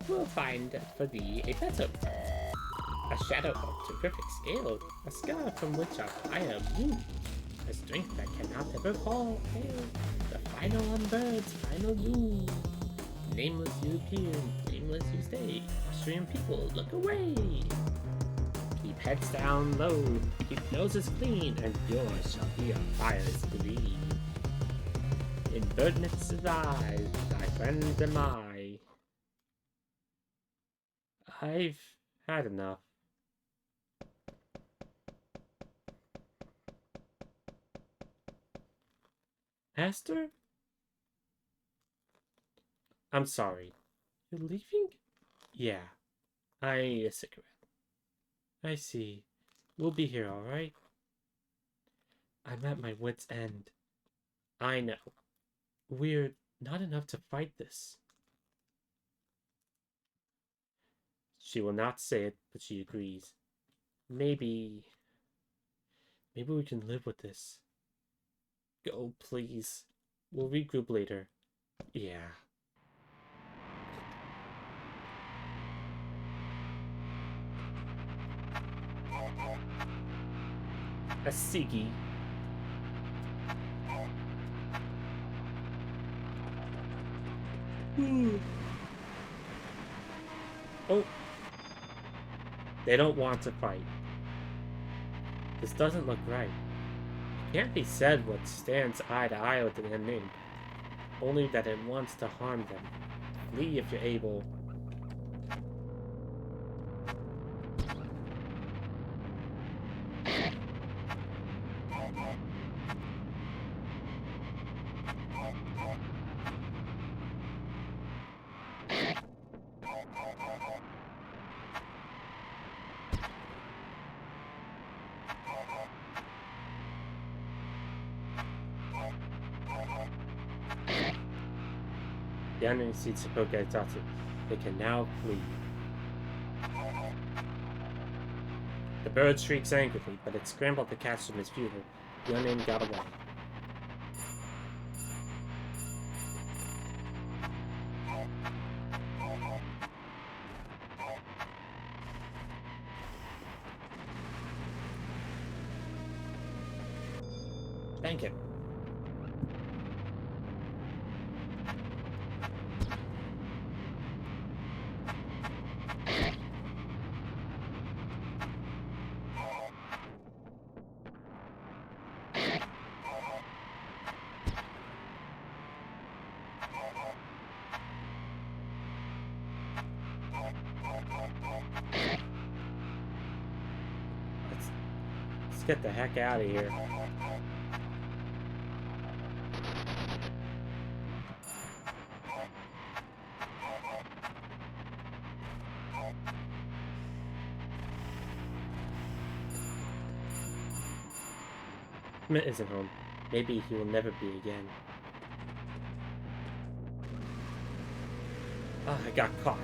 We'll find for thee a better one. A shadow of terrific scale, a scar from which our fire blew. A strength that cannot ever fall. Hail, the final on birds, final doom. Nameless you appear, nameless you stay. Austrian people, look away. Keep heads down low, keep noses clean, and yours shall be a fire's gleam. In birdness's eyes, thy friend am I. I've had enough. Esther? I'm sorry. You're leaving? Yeah. I need a cigarette. I see. We'll be here, alright? I'm at my wit's end. I know. We're not enough to fight this. She will not say it, but she agrees. Maybe we can live with this. Go, please. We'll regroup later. Yeah. A ciggy. Oh. They don't want to fight. This doesn't look right. It can't be said what stands eye to eye with the unnamed. Only that it wants to harm them. Flee if you're able. The enemy sees Sapoka Tatsu. They can now flee. The bird shrieks angrily, but its scramble to catch them is futile. The unnamed got away. Thank you. Let's get the heck out of here. Schmidt isn't home. Maybe he will never be again. Ah, I got caught.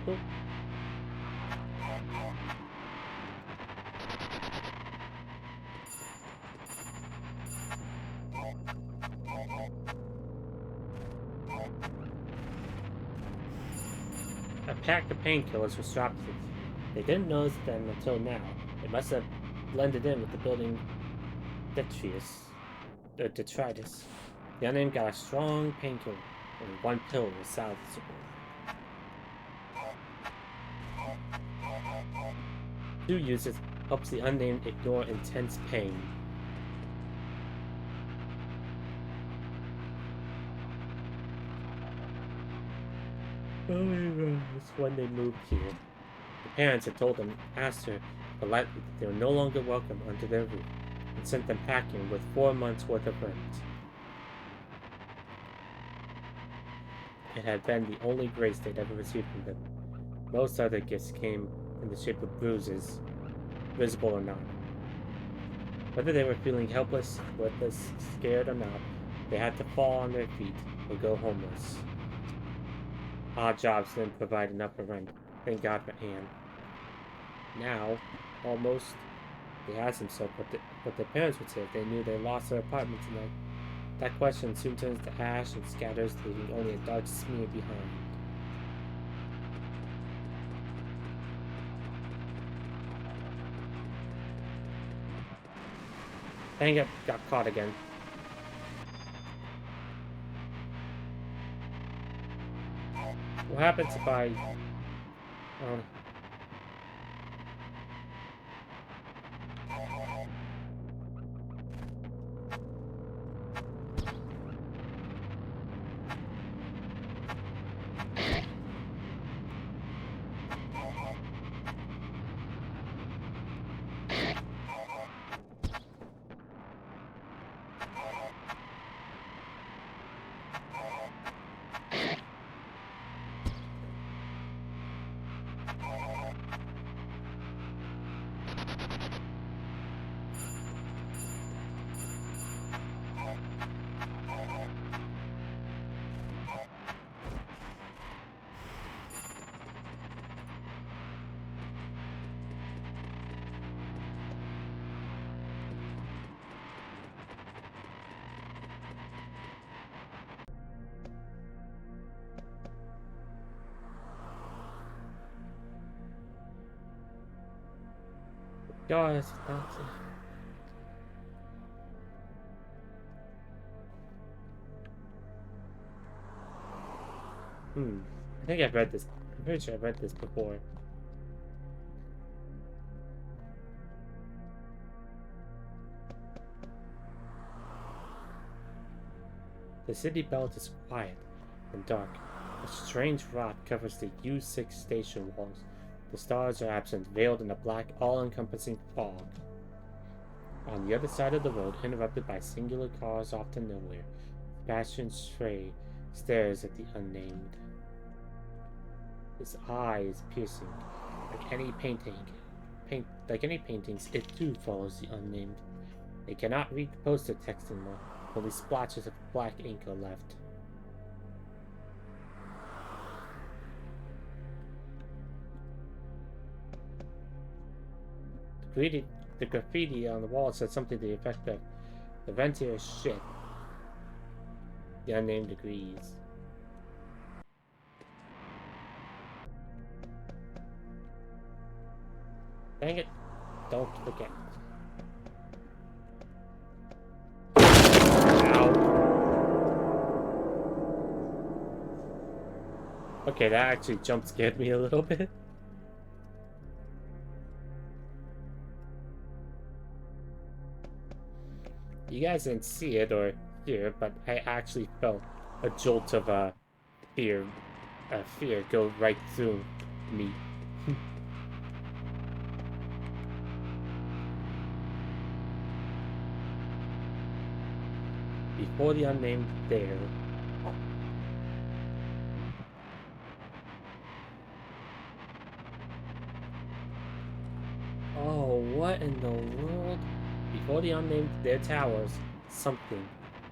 Oh. A pack of painkillers was dropped. They didn't notice them until now. It must have blended in with the building detritus. The unnamed got a strong painkiller, and one pill was salvageable. 2 uses helps the unnamed ignore intense pain. It's when they moved here. The parents had told them, asked her politely that they were no longer welcome under their roof, and sent them packing with 4 months' worth of rent. It had been the only grace they'd ever received from them. Most other gifts came in the shape of bruises, visible or not. Whether they were feeling helpless, worthless, scared or not, they had to fall on their feet or go homeless. Odd jobs didn't provide enough for rent. Thank God for Anne. Now, almost, they asked themselves what their parents would say if they knew they lost their apartment tonight. That question soon turns to ash and scatters, leaving only a dark smear behind. Dang it, got caught again. What happens if I... Guys, that's it. I think I've read this. I'm pretty sure I've read this before. The city belt is quiet and dark. A strange rot covers the U6 station walls. The stars are absent, veiled in a black, all-encompassing fog. On the other side of the road, interrupted by singular cars off to nowhere, Sebastian Stray stares at the unnamed. His eye is piercing. Like any paintings, it too follows the unnamed. They cannot read the poster text anymore. Only splotches of black ink are left. The graffiti on the wall said something to the effect of, "The vent here is shit." The unnamed agrees. Dang it! Don't forget. Ow. Okay, that actually jump scared me a little bit. You guys didn't see it or hear it, but I actually felt a jolt of fear go right through me. Before the unnamed there. Oh, what in the world? Before the unnamed there towers something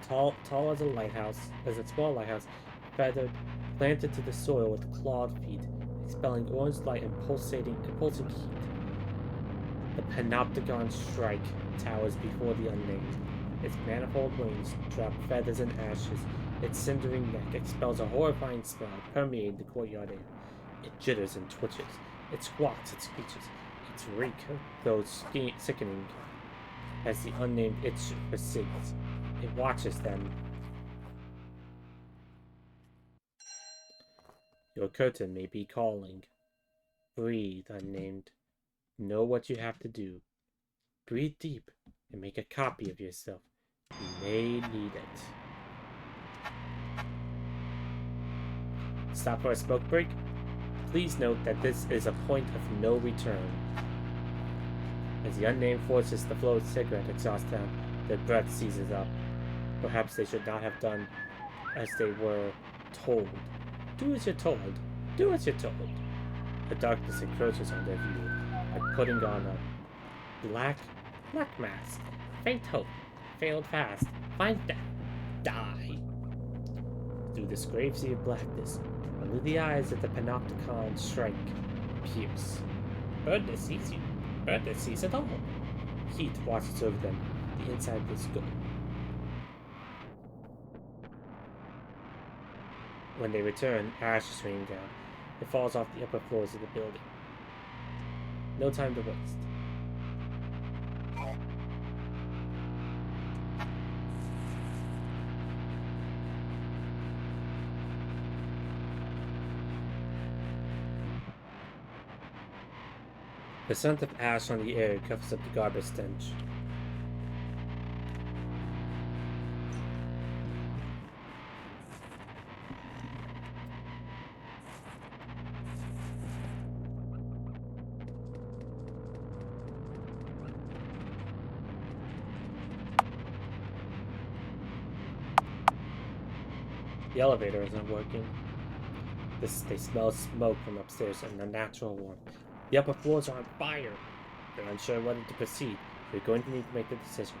tall as a lighthouse, as a small lighthouse, feathered, planted to the soil with clawed feet, expelling orange light and pulsing heat. The Panopticon Strike towers before the unnamed. Its manifold wings drop feathers and ashes. Its cindering neck expels a horrifying smell permeating the courtyard air. It jitters and twitches. It squawks, it screeches. Its reek grows sickening as the unnamed itch persists. It watches them. Your curtain may be calling. Breathe, unnamed. Know what you have to do. Breathe deep and make a copy of yourself. You may need it. Stop for a smoke break? Please note that this is a point of no return. As the unnamed forces the flow of cigarette exhaust down, their breath seizes up. Perhaps they should not have done as they were told. Do as you're told. Do as you're told. The darkness encroaches on their view, like putting on a black mask. Faint hope. Failed fast. Find death. Die. Through this grave sea of blackness, only the eyes of the Panopticon Strike pierce. Birdness sees you. Birdness sees it all. Heat washes over them. The inside of the skull. When they return, ash is raining down. It falls off the upper floors of the building. No time to waste. The scent of ash on the air covers up the garbage stench. The elevator isn't working. They smell smoke from upstairs and unnatural warmth. The upper floors are on fire. They're unsure whether to proceed. They're going to need to make a decision.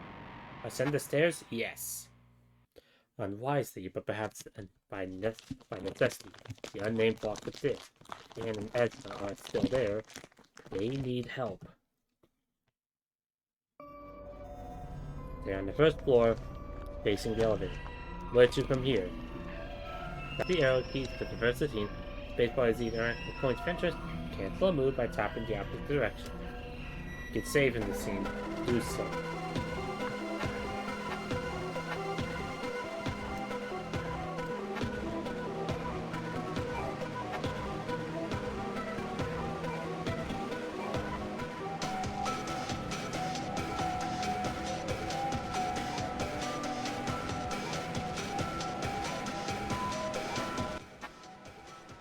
Ascend the stairs? Yes. Unwisely, but perhaps by necessity. The unnamed walk with this. Dan and Edna are still there. They need help. They're on the first floor, facing the elevator. Where to from here? Tap the arrow keys to traverse the scene. Spacebar is either a point of interest. Cancel a move by tapping the opposite direction. You can save in the scene. Do so.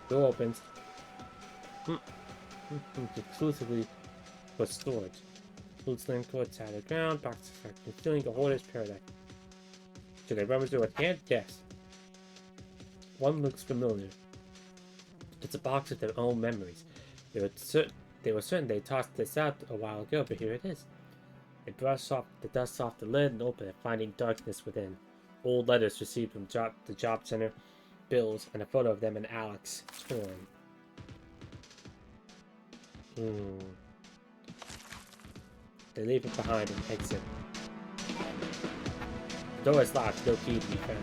Door opens. Exclusively for storage. Loot slim cords out of the ground, boxes are concealing a hoarder's paradise. Should I rummage through with hand? Yes. One looks familiar. It's a box of their own memories. They were certain they tossed this out a while ago, but here it is. They brush off the dust off the lid and open it, finding darkness within. Old letters received from the job center, bills, and a photo of them and Alex torn. They leave it behind and exit. The door is locked, no key to be found.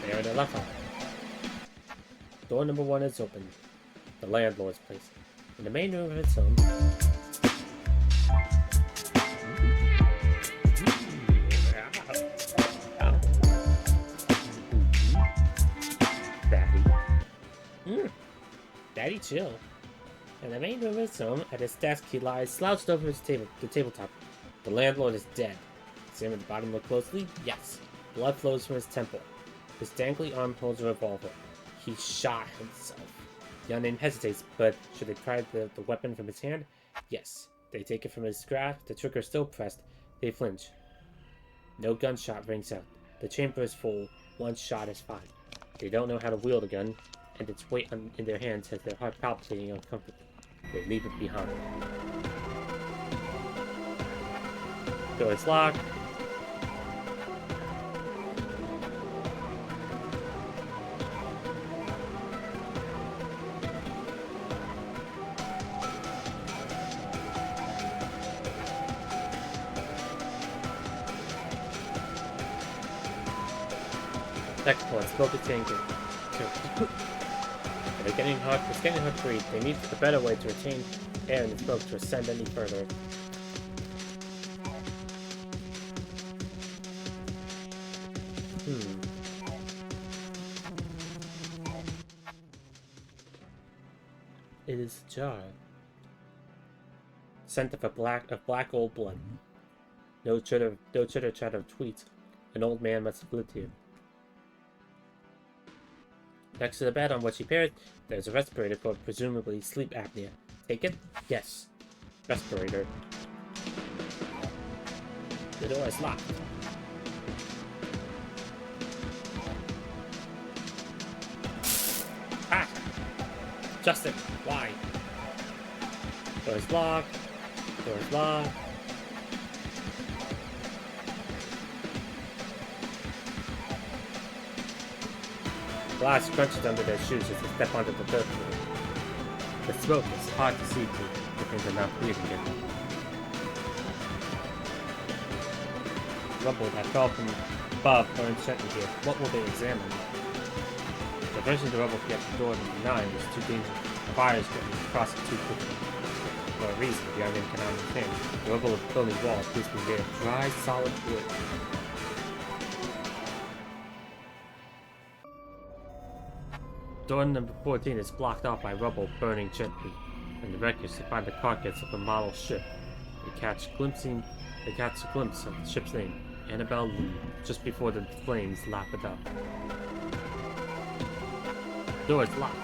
They're in the left hand. Door number 1 is open. The landlord's place. In the main room of its home, Daddy. Daddy chill. In the main room of his home, at his desk, he lies slouched over the tabletop. The landlord is dead. Examine the body more closely. Yes. Blood flows from his temple. His dangly arm holds a revolver. He shot himself. The unnamed hesitates, but should they pry the weapon from his hand? Yes. They take it from his grasp, the trigger still pressed. They flinch. No gunshot rings out. The chamber is full. One shot is fine. They don't know how to wield a gun, and its weight in their hands has their heart palpitating uncomfortably. They leave it behind. Door is locked. Excellent, focusing. It's getting hard to breathe. They need a better way to retain air in the smoke to ascend any further. It is a jar. Scent of black old blood. No chitter chatter of tweets. An old man must have lived here. Next to the bed on which he peered, there's a respirator for presumably sleep apnea. Take it? Yes. Respirator. The door is locked. Ah! Justin, why? Door is locked. Door is locked. Glass crunches under their shoes as they step onto the dirt floor. The smoke is hard to see through, but things are not breathing yet. Rubble that fell from above burns gently here. What will they examine? Traversing the rubble to get the door number 9 is too dangerous. The fire is getting across it too quickly. For a reason the onion cannot understand, the rubble of the building wall appears to be made of dry, solid wood. Door number 14 is blocked off by rubble burning gently, and the wreckage to find the carcass of a model ship. They catch a glimpse of the ship's name, Annabelle Lee, just before the flames lap it up. Door is locked.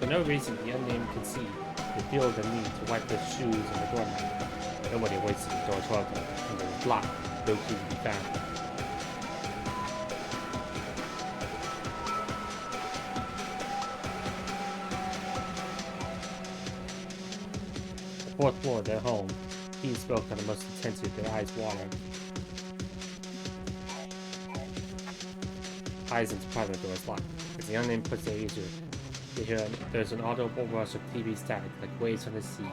For no reason the unnamed can see, they feel the need to wipe their shoes on the doormat. Nobody waits till the door's locked, and it is locked, no key to be found. The fourth floor of their home, he spoke on the most intensive, their eyes watering. Eisen's private door is locked. As the unnamed puts their ears to it, they hear there's an audible rush of TV static like waves on the sea.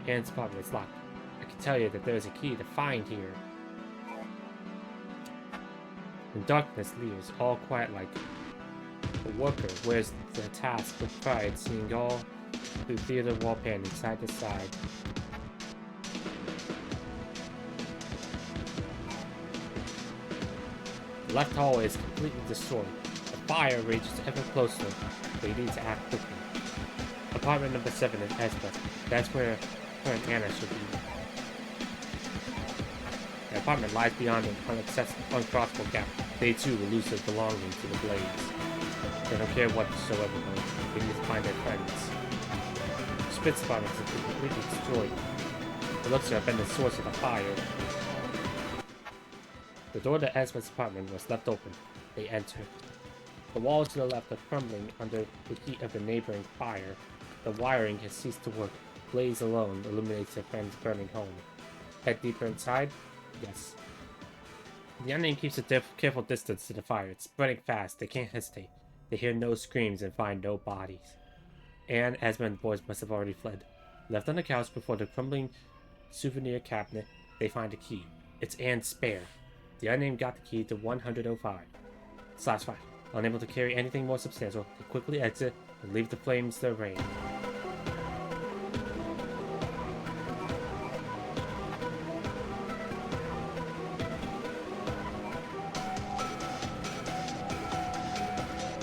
Anne's apartment is locked. I can tell you that there is a key to find here. In darkness leers, all quiet like. The worker wears the task with pride, seeing all through theater wall panning side to side. The left hallway is completely destroyed. The fire rages ever closer, but you need to act quickly. Apartment number 7 is Esbeth. That's where her and Anna should be. The apartment lies beyond an uncrossable gap. They too will lose their belongings to the blaze. They don't care whatsoever though. They need to find their friends. Spitz apartment is completely destroyed. It looks to have been the source of the fire. The door to Esmond's apartment was left open. They entered. The walls to the left are crumbling under the heat of the neighboring fire. The wiring has ceased to work. Blaze alone illuminates their friend's burning home. Head deeper inside? Yes. The unnamed keeps a careful distance to the fire. It's spreading fast. They can't hesitate. They hear no screams and find no bodies. Anne, Esmond, and the boys must have already fled. Left on the couch before the crumbling souvenir cabinet, they find a key. It's Anne's spare. The unnamed got the key to 105. /5. Unable to carry anything more substantial, they quickly exit and leave the flames their reign.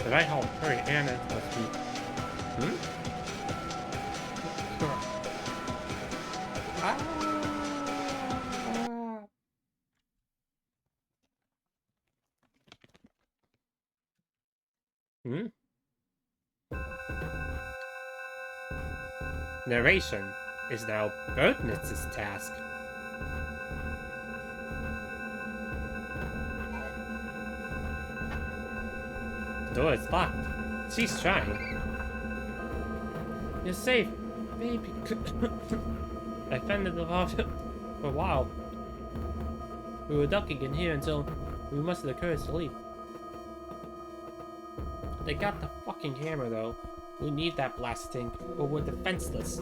The right home. Hurry, Anna must be. Narration is now Birdnitz's task. The door is locked. She's trying. You're safe, baby. I fended the off for a while. We were ducking in here until we mustered the courage to leave. They got the fucking hammer though. We need that blasting, or we're defenseless.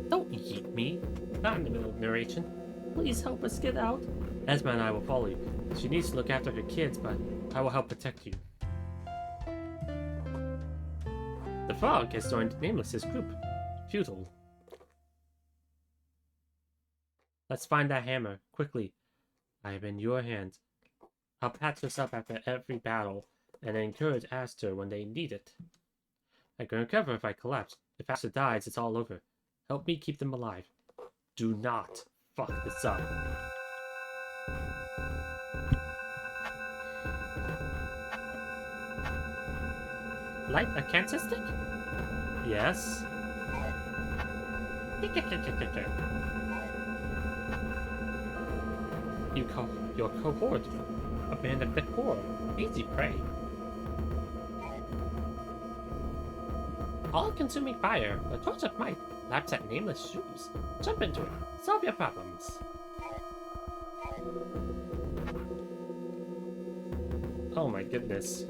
Don't yeet me. Not in the middle of narration. Please help us get out. Esma and I will follow you. She needs to look after her kids, but I will help protect you. The frog has joined Nameless's group. Futile. Let's find that hammer, quickly. I am in your hands. I'll patch us up after every battle, and encourage Aster when they need it. I can recover if I collapse. If Aster dies, it's all over. Help me keep them alive. Do not fuck this up. Light a cancer stick? Yes. You call your cohort a band of the poor. Easy prey. All-consuming fire, a torch of might, laps at nameless shoes. Jump into it. Solve your problems. Oh my goodness.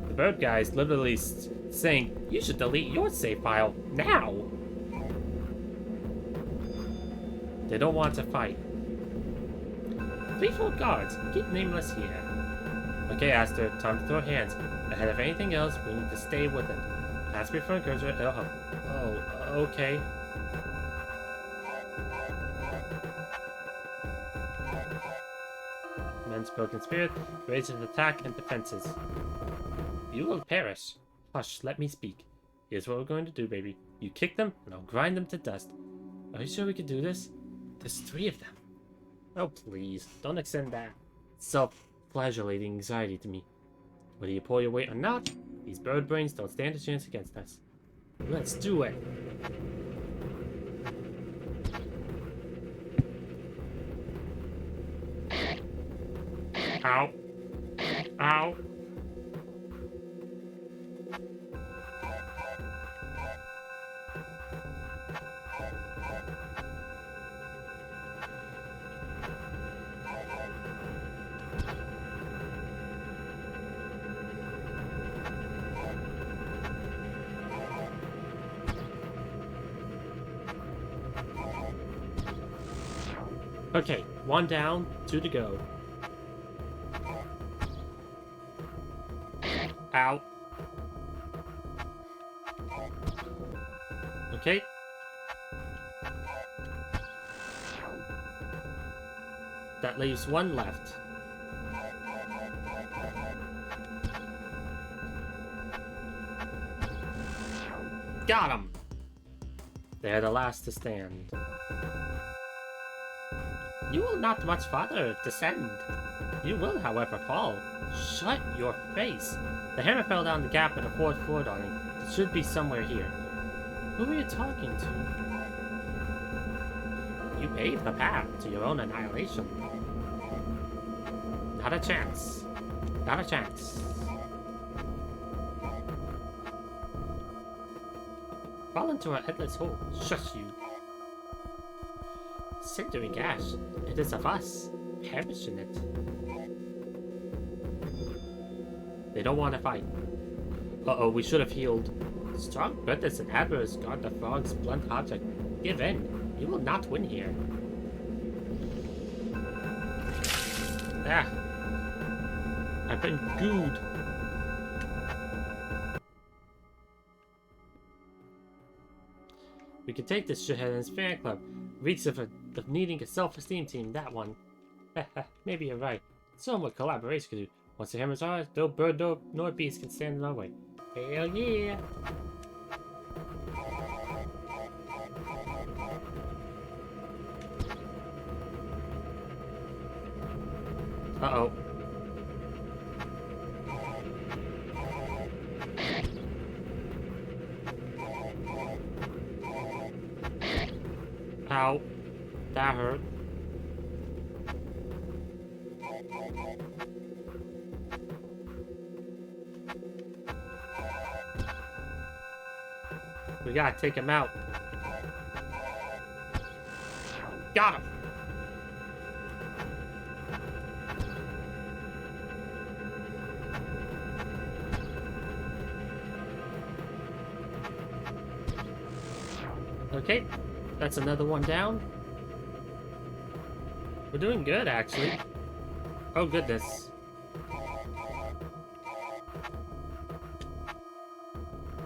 The bird guy is literally saying, you should delete your save file now. They don't want to fight. 3 full guards. Keep Nameless here. Okay, Aster, time to throw hands. Ahead of anything else, we need to stay with it. Ask me for encouragement, it'll help. Oh, okay. Men's broken spirit, raises attack and defenses. You will perish. Hush, let me speak. Here's what we're going to do, baby. You kick them, and I'll grind them to dust. Are you sure we can do this? There's 3 of them. Oh, please. Don't extend that self-flagellating anxiety to me. Whether you pull your weight or not, these bird brains don't stand a chance against us. Let's do it. Ow. Ow. Okay, 1 down, 2 to go. Ow. Okay. That leaves 1 left. Got him! They're the last to stand. You will not much farther descend. You will, however, fall. Shut your face. The hammer fell down the gap in the 4th floor, darling. It should be somewhere here. Who are you talking to? You paved the path to your own annihilation. Not a chance. Not a chance. Fall into an endless hole. Shush you. Cindering ash. It is of us. Perish in it. They don't want to fight. Uh-oh, we should have healed. Strong goodness and avarice guard the frog's blunt object. Give in. You will not win here. Ah. I've been gooed. We could take this shithead in his fan club. Reach of needing a self-esteem team, that one. Maybe you're right. So what collaboration could do. Once the hammer's on, no bird nor beast can stand in our way. Hell yeah! Uh-oh. Ow. That hurt. We gotta take him out. Got him! Okay, that's another one down. We're doing good, actually. Oh, goodness.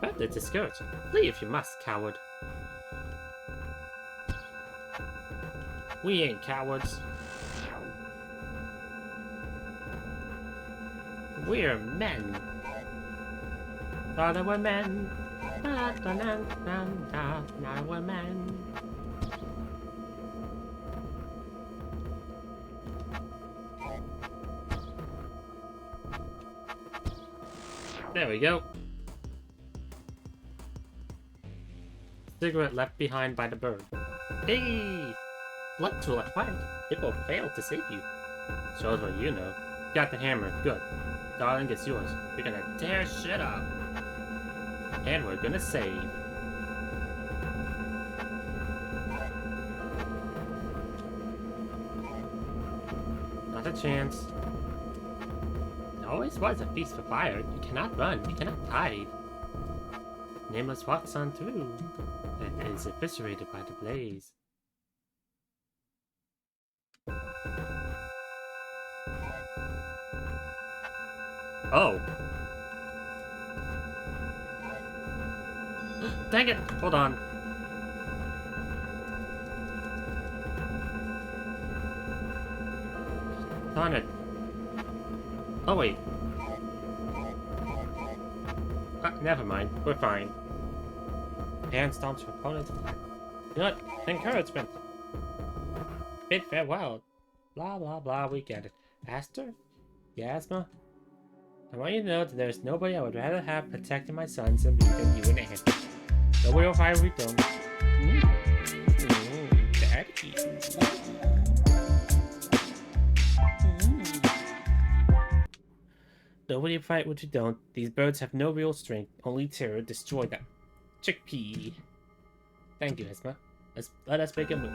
But they're discouraged. Flee if you must, coward. We ain't cowards. We're men. Thought we're men. Now we're men. There we go. Cigarette left behind by the bird. Hey! Blood tool acquired. It will fail to save you. Shows what you know. Got the hammer. Good. Darling, it's yours. We're gonna tear shit up. And we're gonna save. Not a chance. There always was a feast for fire. You cannot run. You cannot hide. Nameless walks on through and is eviscerated by the blaze. Oh. Dang it! Hold on. Darn it. Oh wait. Never mind. We're fine. Hand stomps for opponents. Good. Encouragement. Bid farewell. Blah blah blah, we get it. Aster? Yasma? I want you to know that there's nobody I would rather have protecting my sons and me than you and Aunt. Nobody will fight with them. Daddy. Nobody fight what you don't. These birds have no real strength. Only terror. Destroy them. Chickpea. Thank you, Esma. Let us make a move.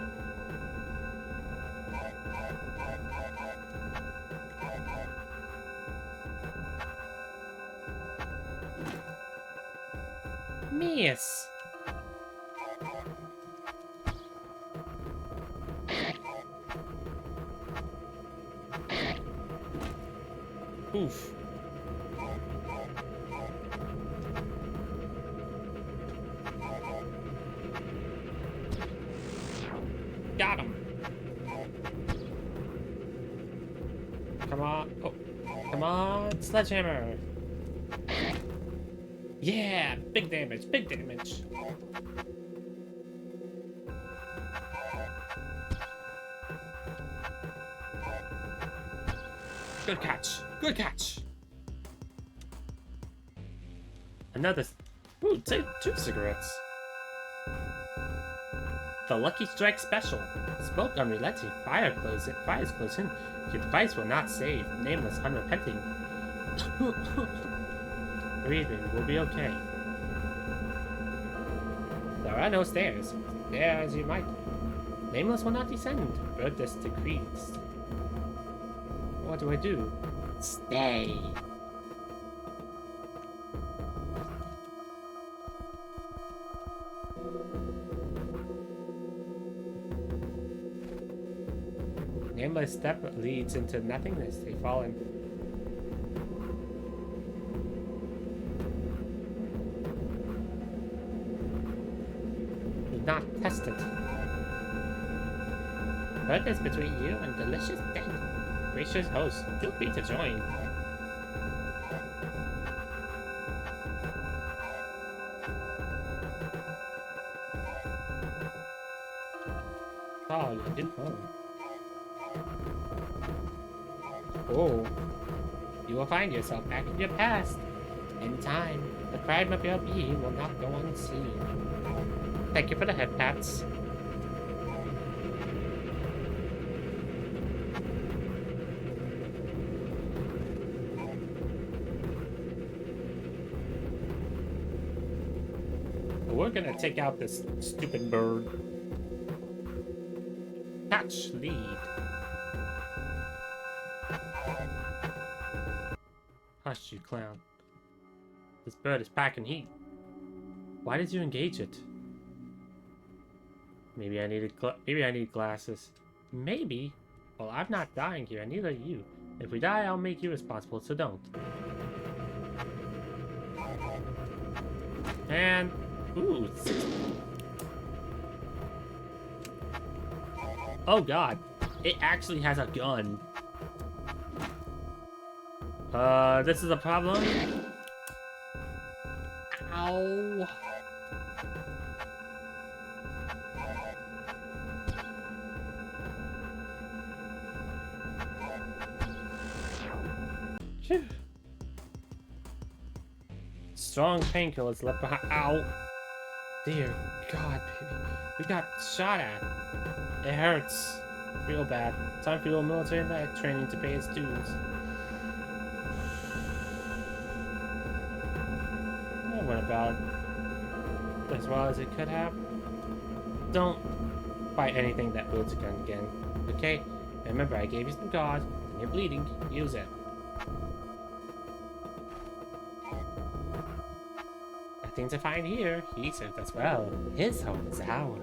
Miss. Oof. Got him. Come on. Oh, come on, sledgehammer. Yeah, big damage, big damage. Good catch, good catch. Another. Ooh, two cigarettes. The Lucky Strike Special. Smoke unrelenting. Fires close in. Your device will not save. Nameless, unrepenting. Breathing will be okay. There are no stairs. There as you might. Nameless will not descend. Birthday decreased. What do I do? Stay. by step leads into nothingness. They fall in. Do not test it. What is between you and delicious death? Gracious host, feel free to join. Oh, you did home. Oh, you will find yourself back in your past. In time, the crime of your being will not go unseen. Thank you for the head pats. We're gonna take out this stupid bird. Catch lead. Hush, you clown. This bird is packing heat. Why did you engage it? Maybe I need glasses. Maybe. Well, I'm not dying here, and neither are you. If we die, I'll make you responsible, so don't. And ooh. Oh god. It actually has a gun. This is a problem. Ow. Phew. Strong painkillers left behind. Ow. Dear God, baby. We got shot at. It hurts. Real bad. Time for your military medic training to pay its dues. That went about as well as it could have. Don't buy anything that wields a gun again, okay? Remember, I gave you some gauze, and you're bleeding. Use it. Nothing to find here. He served us well. His home is ours.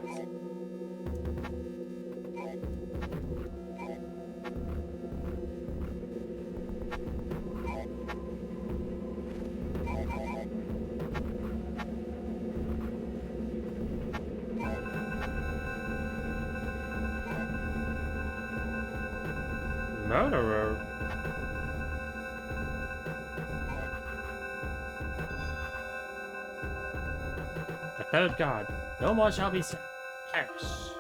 Murderer? The third god. No more shall be said. Perish.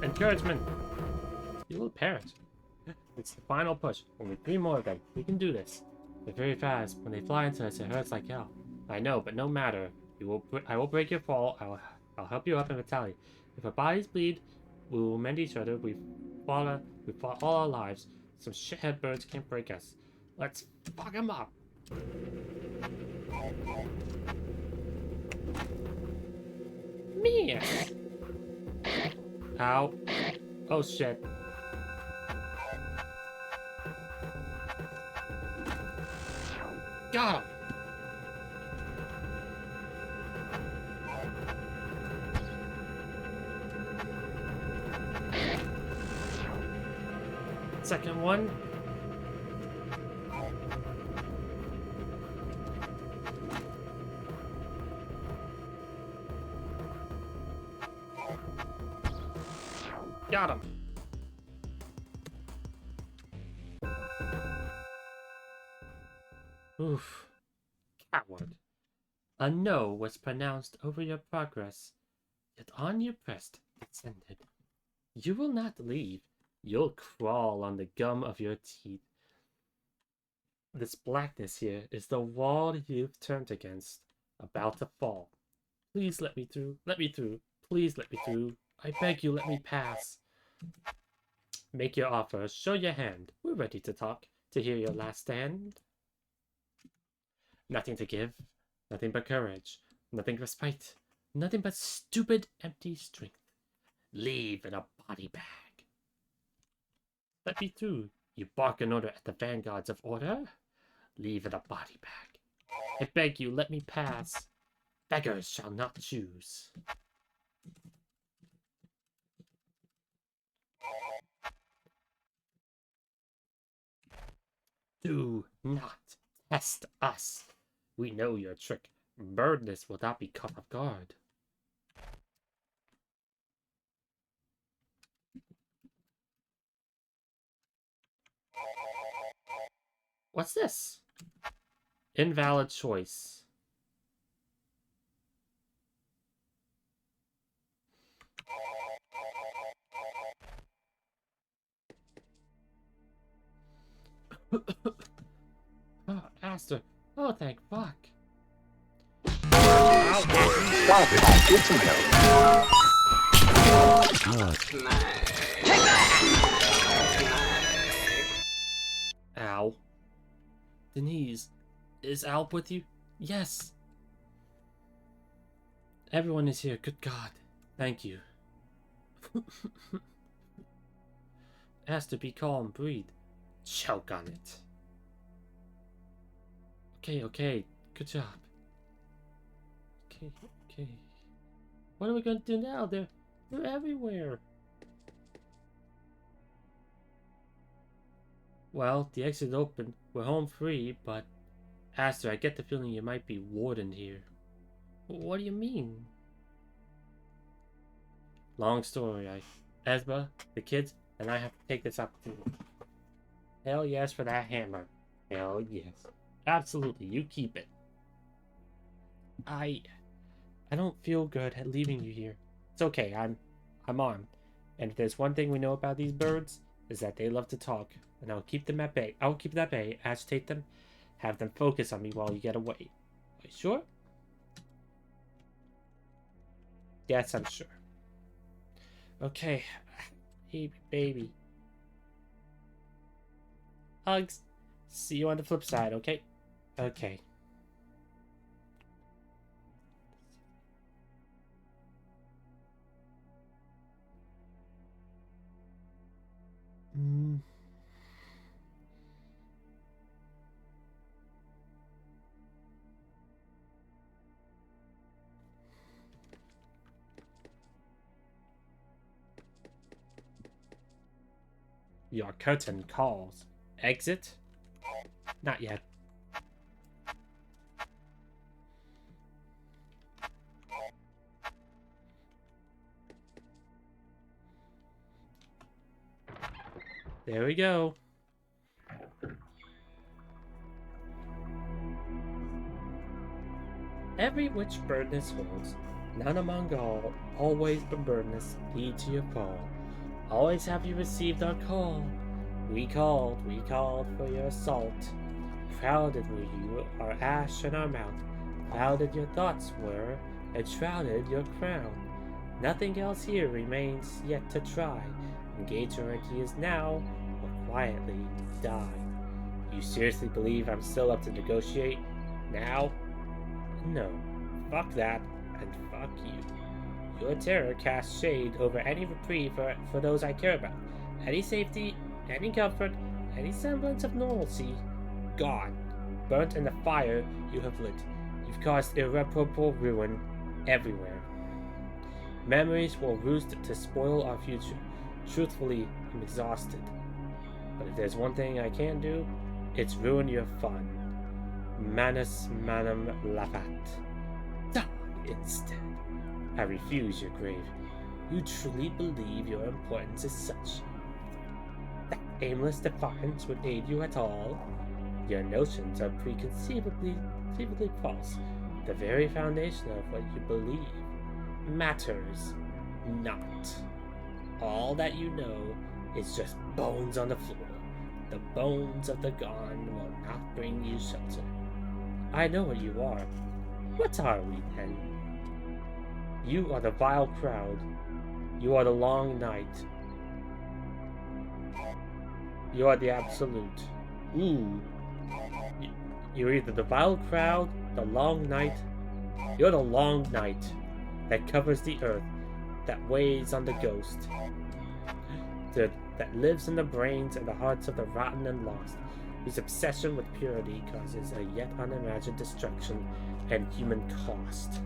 Encouragement. You will perish. It's the final push. Only 3 more of them. We can do this. They're very fast. When they fly into us, it hurts like hell. I know, but no matter. I will break your fall. I'll help you up in vitality. If our bodies bleed, we will mend each other. We fought all our lives. Some shithead birds can't break us. Let's fuck them up. Me. Ow. Oh shit. Got him. Second one. Got him. Oof. Coward. A no was pronounced over your progress, yet on your breast it's ended. You will not leave. You'll crawl on the gum of your teeth. This blackness here is the wall you've turned against, about to fall. Please let me through. Let me through. Please let me through. I beg you, let me pass. Make your offer. Show your hand. We're ready to talk, to hear your last stand. Nothing to give. Nothing but courage. Nothing but spite. Nothing but stupid, empty strength. Leave in a body bag. Let me through. You bark an order at the vanguards of order. Leave in a body bag. I beg you, let me pass. Beggars shall not choose. Do not test us. We know your trick. Birdness will not be caught off guard. What's this? Invalid choice. Oh, Aster. Oh, thank fuck. Stop it. Get some help. Al. Denise, is Alp with you? Yes. Everyone is here. Good God. Thank you. Aster, be calm. Breathe. Choke on it. Okay. Good job. Okay. What are we gonna do now? They're everywhere. Well, the exit open. We're home free, but Aster, I get the feeling you might be wardened here. What do you mean? Long story. Ezra, the kids, and I have to take this opportunity. Hell yes for that hammer. Hell yes. Absolutely, you keep it. I don't feel good at leaving you here. It's okay, I'm armed. And if there's one thing we know about these birds, is that they love to talk. And I'll keep them at bay. I'll keep them at bay, agitate them, have them focus on me while you get away. Are you sure? Yes, I'm sure. Okay. Baby. Hugs. See you on the flip side, okay? Okay. Your curtain calls. Exit? Not yet. There we go. Every which birdness holds, none among all, always but birdness, lead to your fall. Always have you received our call. We called for your assault. Crowded were you, our ash and our mouth. Clouded your thoughts were, and shrouded your crown. Nothing else here remains yet to try. Engage your ideas now, or quietly die. You seriously believe I'm still up to negotiate? Now? No. Fuck that, and fuck you. Your terror casts shade over any reprieve for those I care about. Any safety, any comfort, any semblance of normalcy, gone. Burnt in the fire you have lit. You've caused irreparable ruin everywhere. Memories will roost to spoil our future. Truthfully, I'm exhausted. But if there's one thing I can do, it's ruin your fun. Manus manum lafat. Die instead. I refuse your grave. You truly believe your importance is such that aimless defiance would aid you at all? Your notions are preconceivably false. The very foundation of what you believe matters not. All that you know is just bones on the floor. The bones of the gone will not bring you shelter. I know what you are. What are we then? You are the vile crowd. You are the long night. You are the absolute. You're either the vile crowd, the long night. You're the long night that covers the earth, that weighs on the ghost, that lives in the brains and the hearts of the rotten and lost, whose obsession with purity causes a yet unimagined destruction and human cost.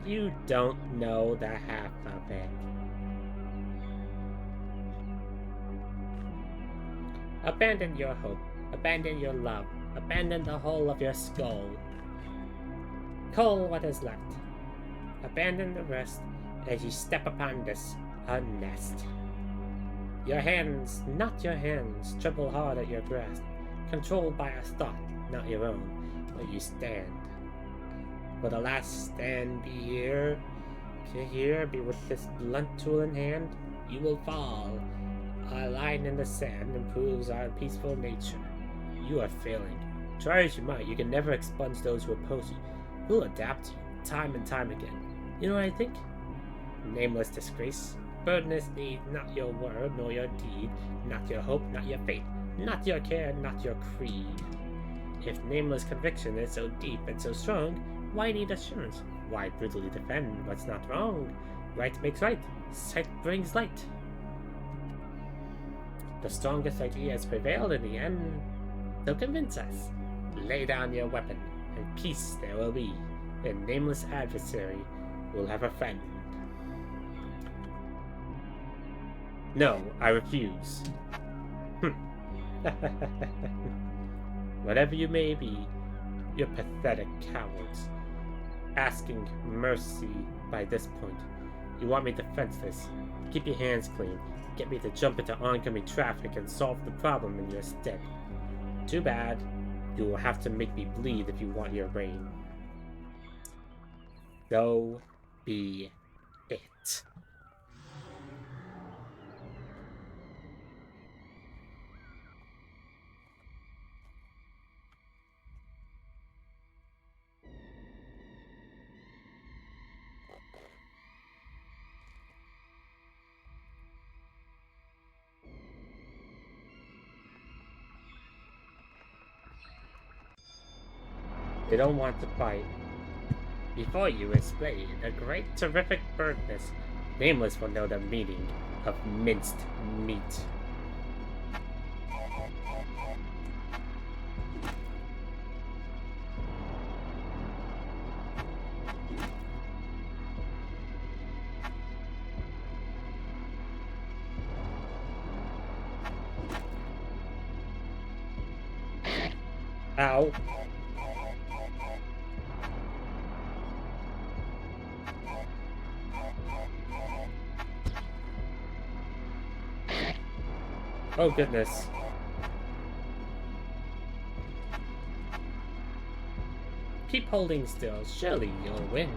You don't know the half of it. Abandon your hope. Abandon your love. Abandon the whole of your skull. Cull what is left. Abandon the rest as you step upon this nest. Your hands, not your hands, tremble hard at your grasp, controlled by a thought, not your own, where you stand. Will the last stand be here? Be with this blunt tool in hand? You will fall. A line in the sand improves our peaceful nature. You are failing. Try as you might, you can never expunge those who oppose you. We'll adapt to you, time and time again. You know what I think? Nameless disgrace. Birdness needs not your word nor your deed, not your hope, not your faith, not your care, not your creed. If nameless conviction is so deep and so strong, why need assurance? Why brutally defend what's not wrong? Right makes right. Sight brings light. The strongest ideas prevailed in the end. So convince us. Lay down your weapon, and peace there will be. A nameless adversary will have a friend. No, I refuse. Whatever you may be, you're pathetic cowards. Asking mercy by this point. You want me defenseless. Keep your hands clean. Get me to jump into oncoming traffic and solve the problem in your stead. Too bad. You will have to make me bleed if you want your reign. So be it. They don't want to fight. Before you is played a great terrific birdness. Nameless will know the meaning of minced meat. Ow. Oh goodness. Keep holding still, surely you'll win.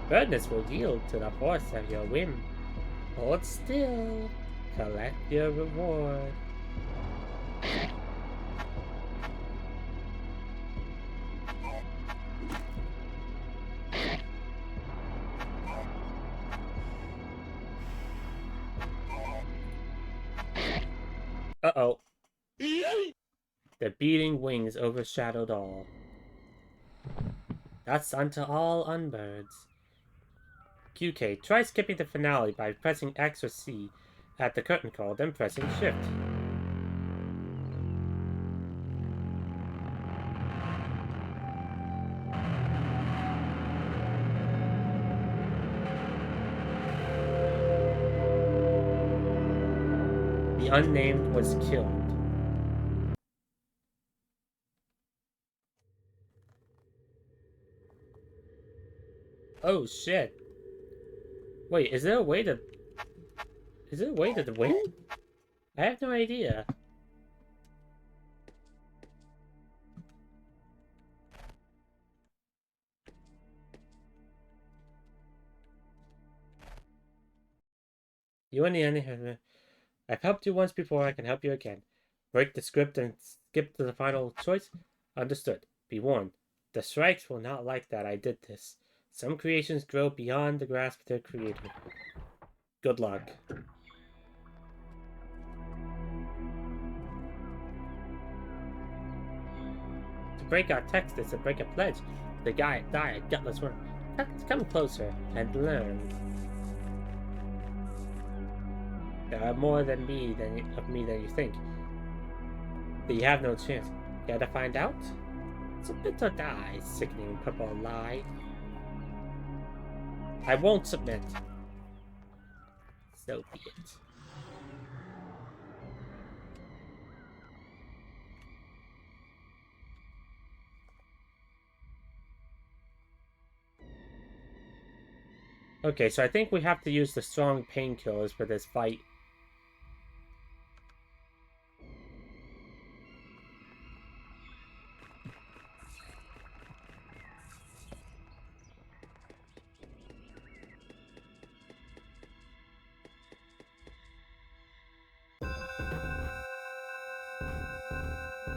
Birdness will yield to the force of your whim. Hold still, collect your reward. Uh-oh. The beating wings overshadowed all. That's unto all unbirds. QK, try skipping the finale by pressing X or C at the curtain call, then pressing Shift. The unnamed was killed. Oh shit. Wait, is there a way to win? I have no idea. You and the enemy. I've helped you once before, I can help you again. Break the script and skip to the final choice? Understood. Be warned. The strikes will not like that I did this. Some creations grow beyond the grasp of their creator. Good luck. To break our text is to break a pledge. The guy died, gutless worm. Come closer and learn. There are more of me than you think. But you have no chance. Care to find out? Submit or die, sickening purple lie. I won't submit. So be it. Okay, so I think we have to use the strong painkillers for this fight.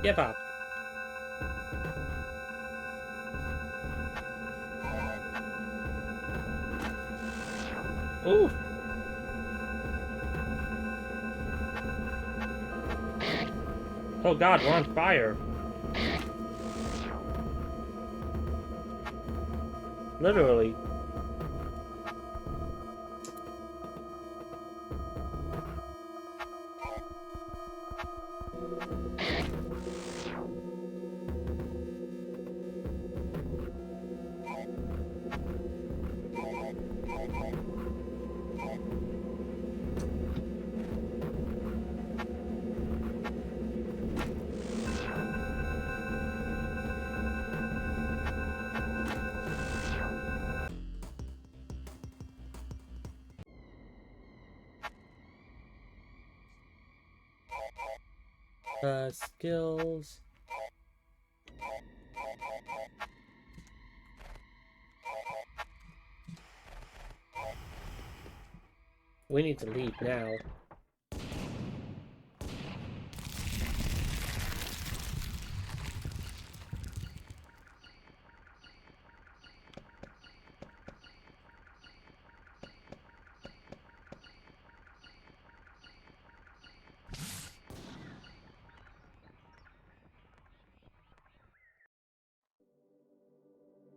Give up. Ooh. Oh god, we're on fire. Literally. Skills. We need to leave now.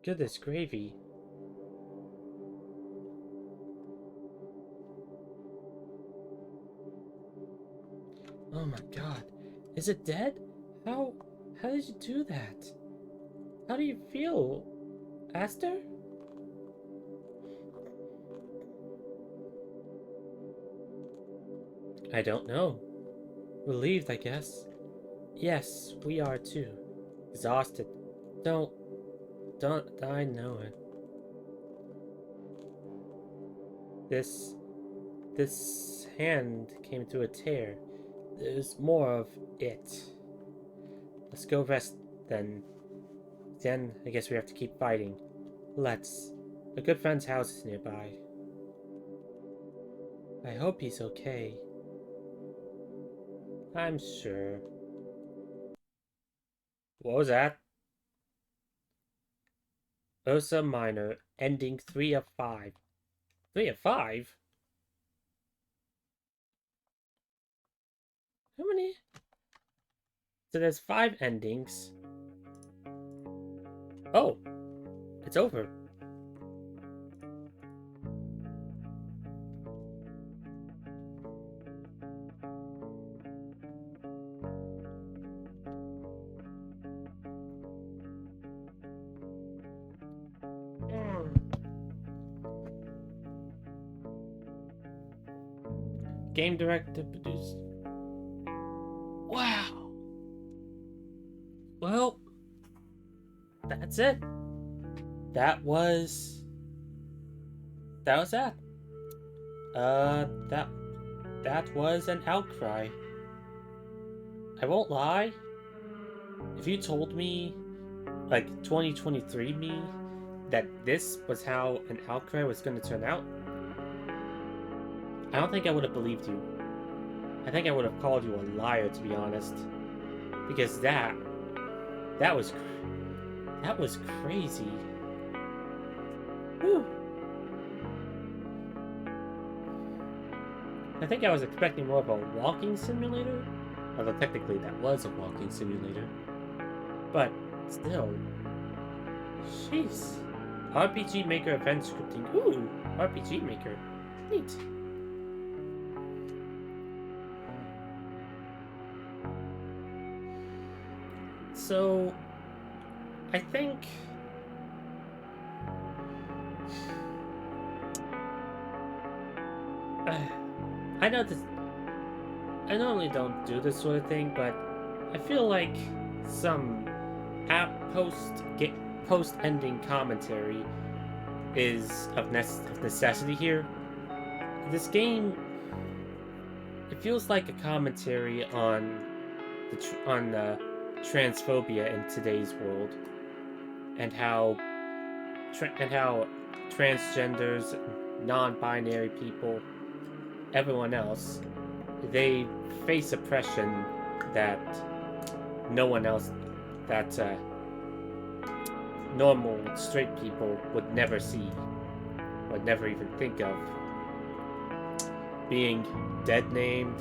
Goodness gravy. Oh my god. Is it dead? How did you do that? How do you feel, Aster? I don't know. Relieved, I guess. Yes, we are too. Exhausted. Don't, I know it. This hand came through a tear. There's more of it. Let's go rest then. Then I guess we have to keep fighting. Let's. A good friend's house is nearby. I hope he's okay. I'm sure. What was that? Ursa Minor, ending 3 of 5. 3 of 5? How many? So there's 5 endings. Oh, it's over. Game director produced. Wow. Well, that's it. That was that. That was an outcry. I won't lie. If you told me, like 2023 me, that this was how an outcry was going to turn out, I don't think I would have believed you. I think I would have called you a liar, to be honest. Because that was crazy. Whew. I think I was expecting more of a walking simulator. Although technically that was a walking simulator. But still. Jeez. RPG Maker event scripting. Ooh, RPG Maker. Neat. So, I think I know this. I normally don't do this sort of thing, but I feel like some post-ending commentary is of necessity here. This game, it feels like a commentary on the transphobia in today's world, and how transgenders, non-binary people, everyone else, they face oppression that no one else, that normal straight people would never see, would never even think of. Being dead named,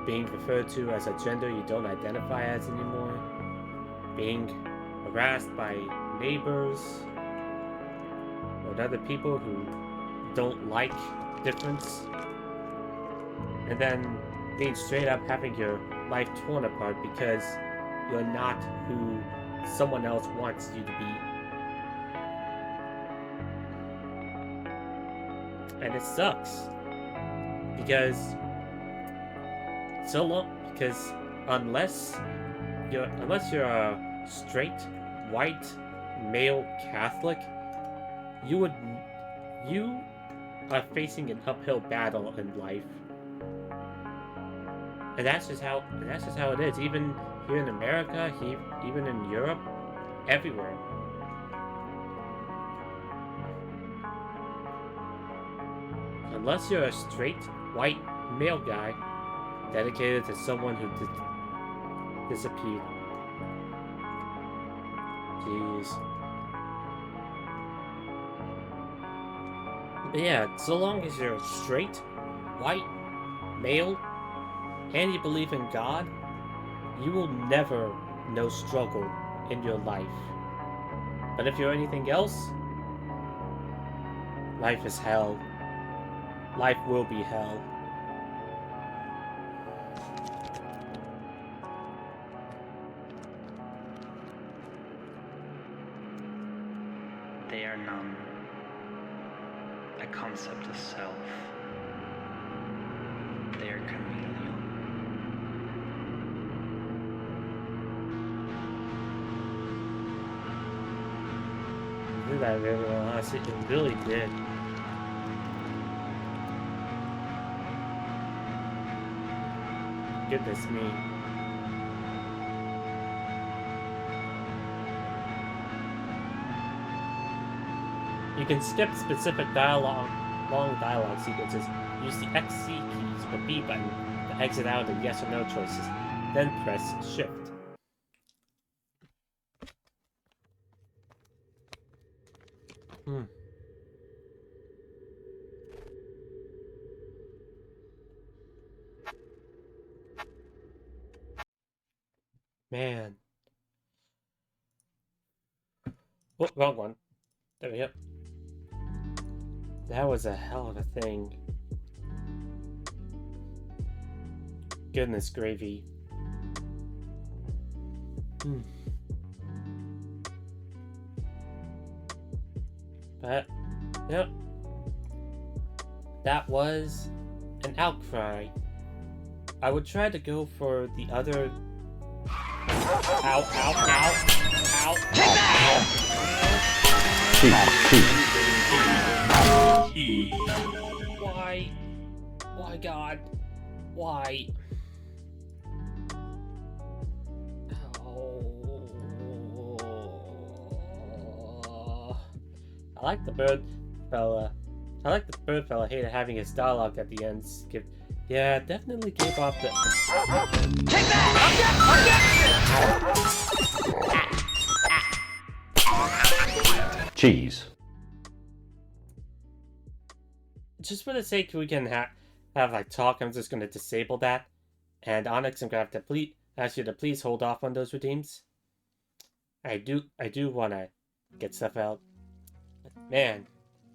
being referred to as a gender you don't identify as anymore, being harassed by neighbors or other people who don't like difference, and then being straight up having your life torn apart because you're not who someone else wants you to be. And it sucks. Because unless you're a straight, white, male Catholic, you are facing an uphill battle in life. And that's just how it is. Even here in America, even in Europe, everywhere. Unless you're a straight, white, male guy dedicated to someone who disappeared. Jeez. But yeah, so long as you're straight, white, male, and you believe in God, you will never know struggle in your life. But if you're anything else, life is hell. Life will be hell. They are none. A concept of self. They are chameleon. You did that really well, honestly. It really did. Goodness me. You can skip specific dialogue, long dialogue sequences. Use the XC keys or B button to exit out of the yes or no choices. Then press Shift. Man. Oh, wrong one. There we go. That was a hell of a thing. Goodness gravy. But, yep. That was an outcry. I would try to go for the other... Ow, ow, ow, ow. Take that! Why? Why, God? Why? Oh. I like the bird fella. I like the bird fella hated having his dialogue at the end skip. Yeah, definitely gave off the... Take that! Cheese. Just for the sake we can have like talk, I'm just gonna disable that. And Onyx, I'm gonna have to ask you to please hold off on those redeems. I do wanna get stuff out. But man,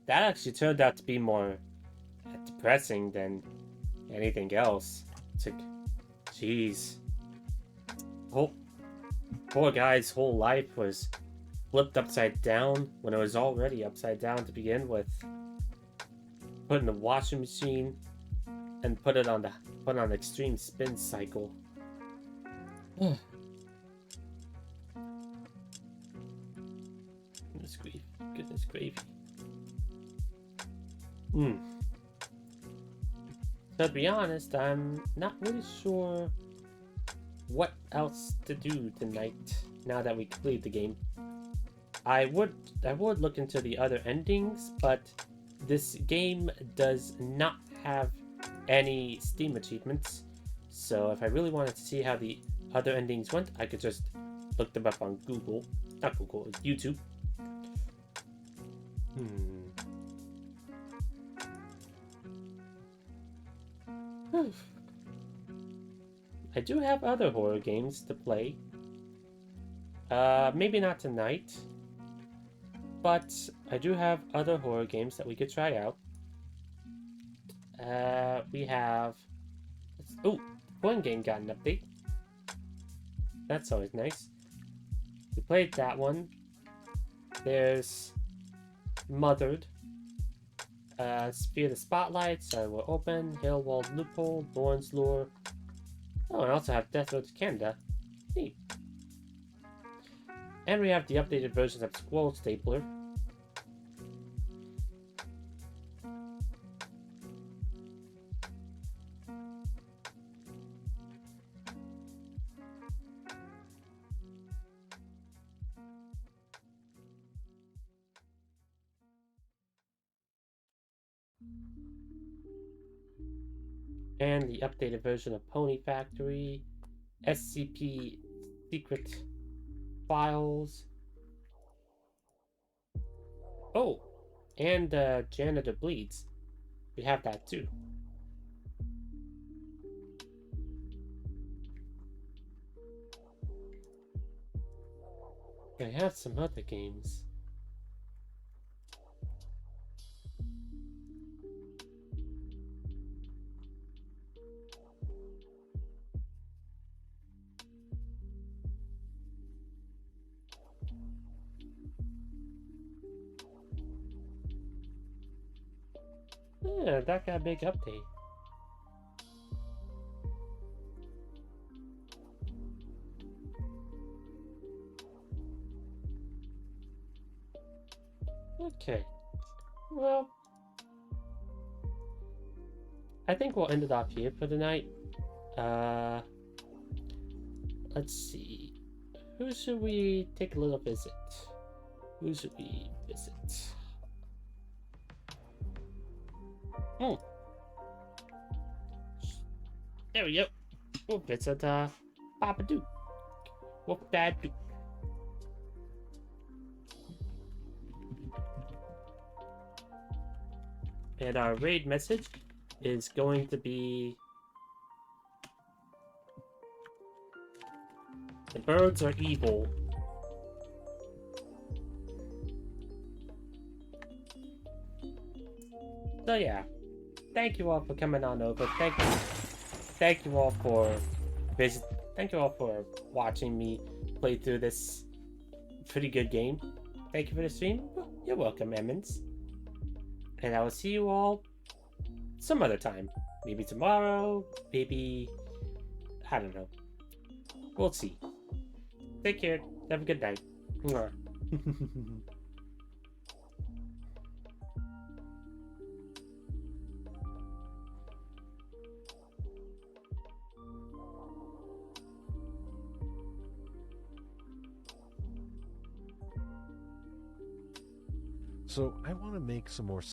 that actually turned out to be more depressing than anything else. It's like, jeez. Poor guy's whole life was flipped upside down when it was already upside down to begin with. Put in the washing machine, and put on the extreme spin cycle. Goodness gravy. So to be honest, I'm not really sure what else to do tonight now that we completed the game. I would look into the other endings, but this game does not have any Steam achievements. So if I really wanted to see how the other endings went, I could just look them up on Google. Not Google, YouTube. I do have other horror games to play. Maybe not tonight, but I do have other horror games that we could try out. We have... Oh, one game got an update. That's always nice. We played that one. There's Mothered. Sphere the Spotlight, Sorry We're Open, Hill Wall Loophole, Lawrence Lure. Oh, and I also have Death Road to Canada. Neat. And we have the updated versions of Squirrel Stapler. And the updated version of Pony Factory, SCP Secret Files. Oh, and Janitor Bleeds. We have that too. I have some other games. Yeah, that got a big update. Okay. Well, I think we'll end it off here for tonight. Let's see. Who should we take a little visit? Who should we visit? There we go. We'll visit Papa Duke. Wolf Dad Duke. And our raid message is going to be... The birds are evil. So yeah, thank you all for coming on over. Thank you all for Thank you all for watching me play through this pretty good game. Thank you for the stream. You're welcome, Emmons. And I will see you all some other time. Maybe tomorrow. Maybe I don't know. We'll see. Take care. Have a good night. Mwah. So I want to make some more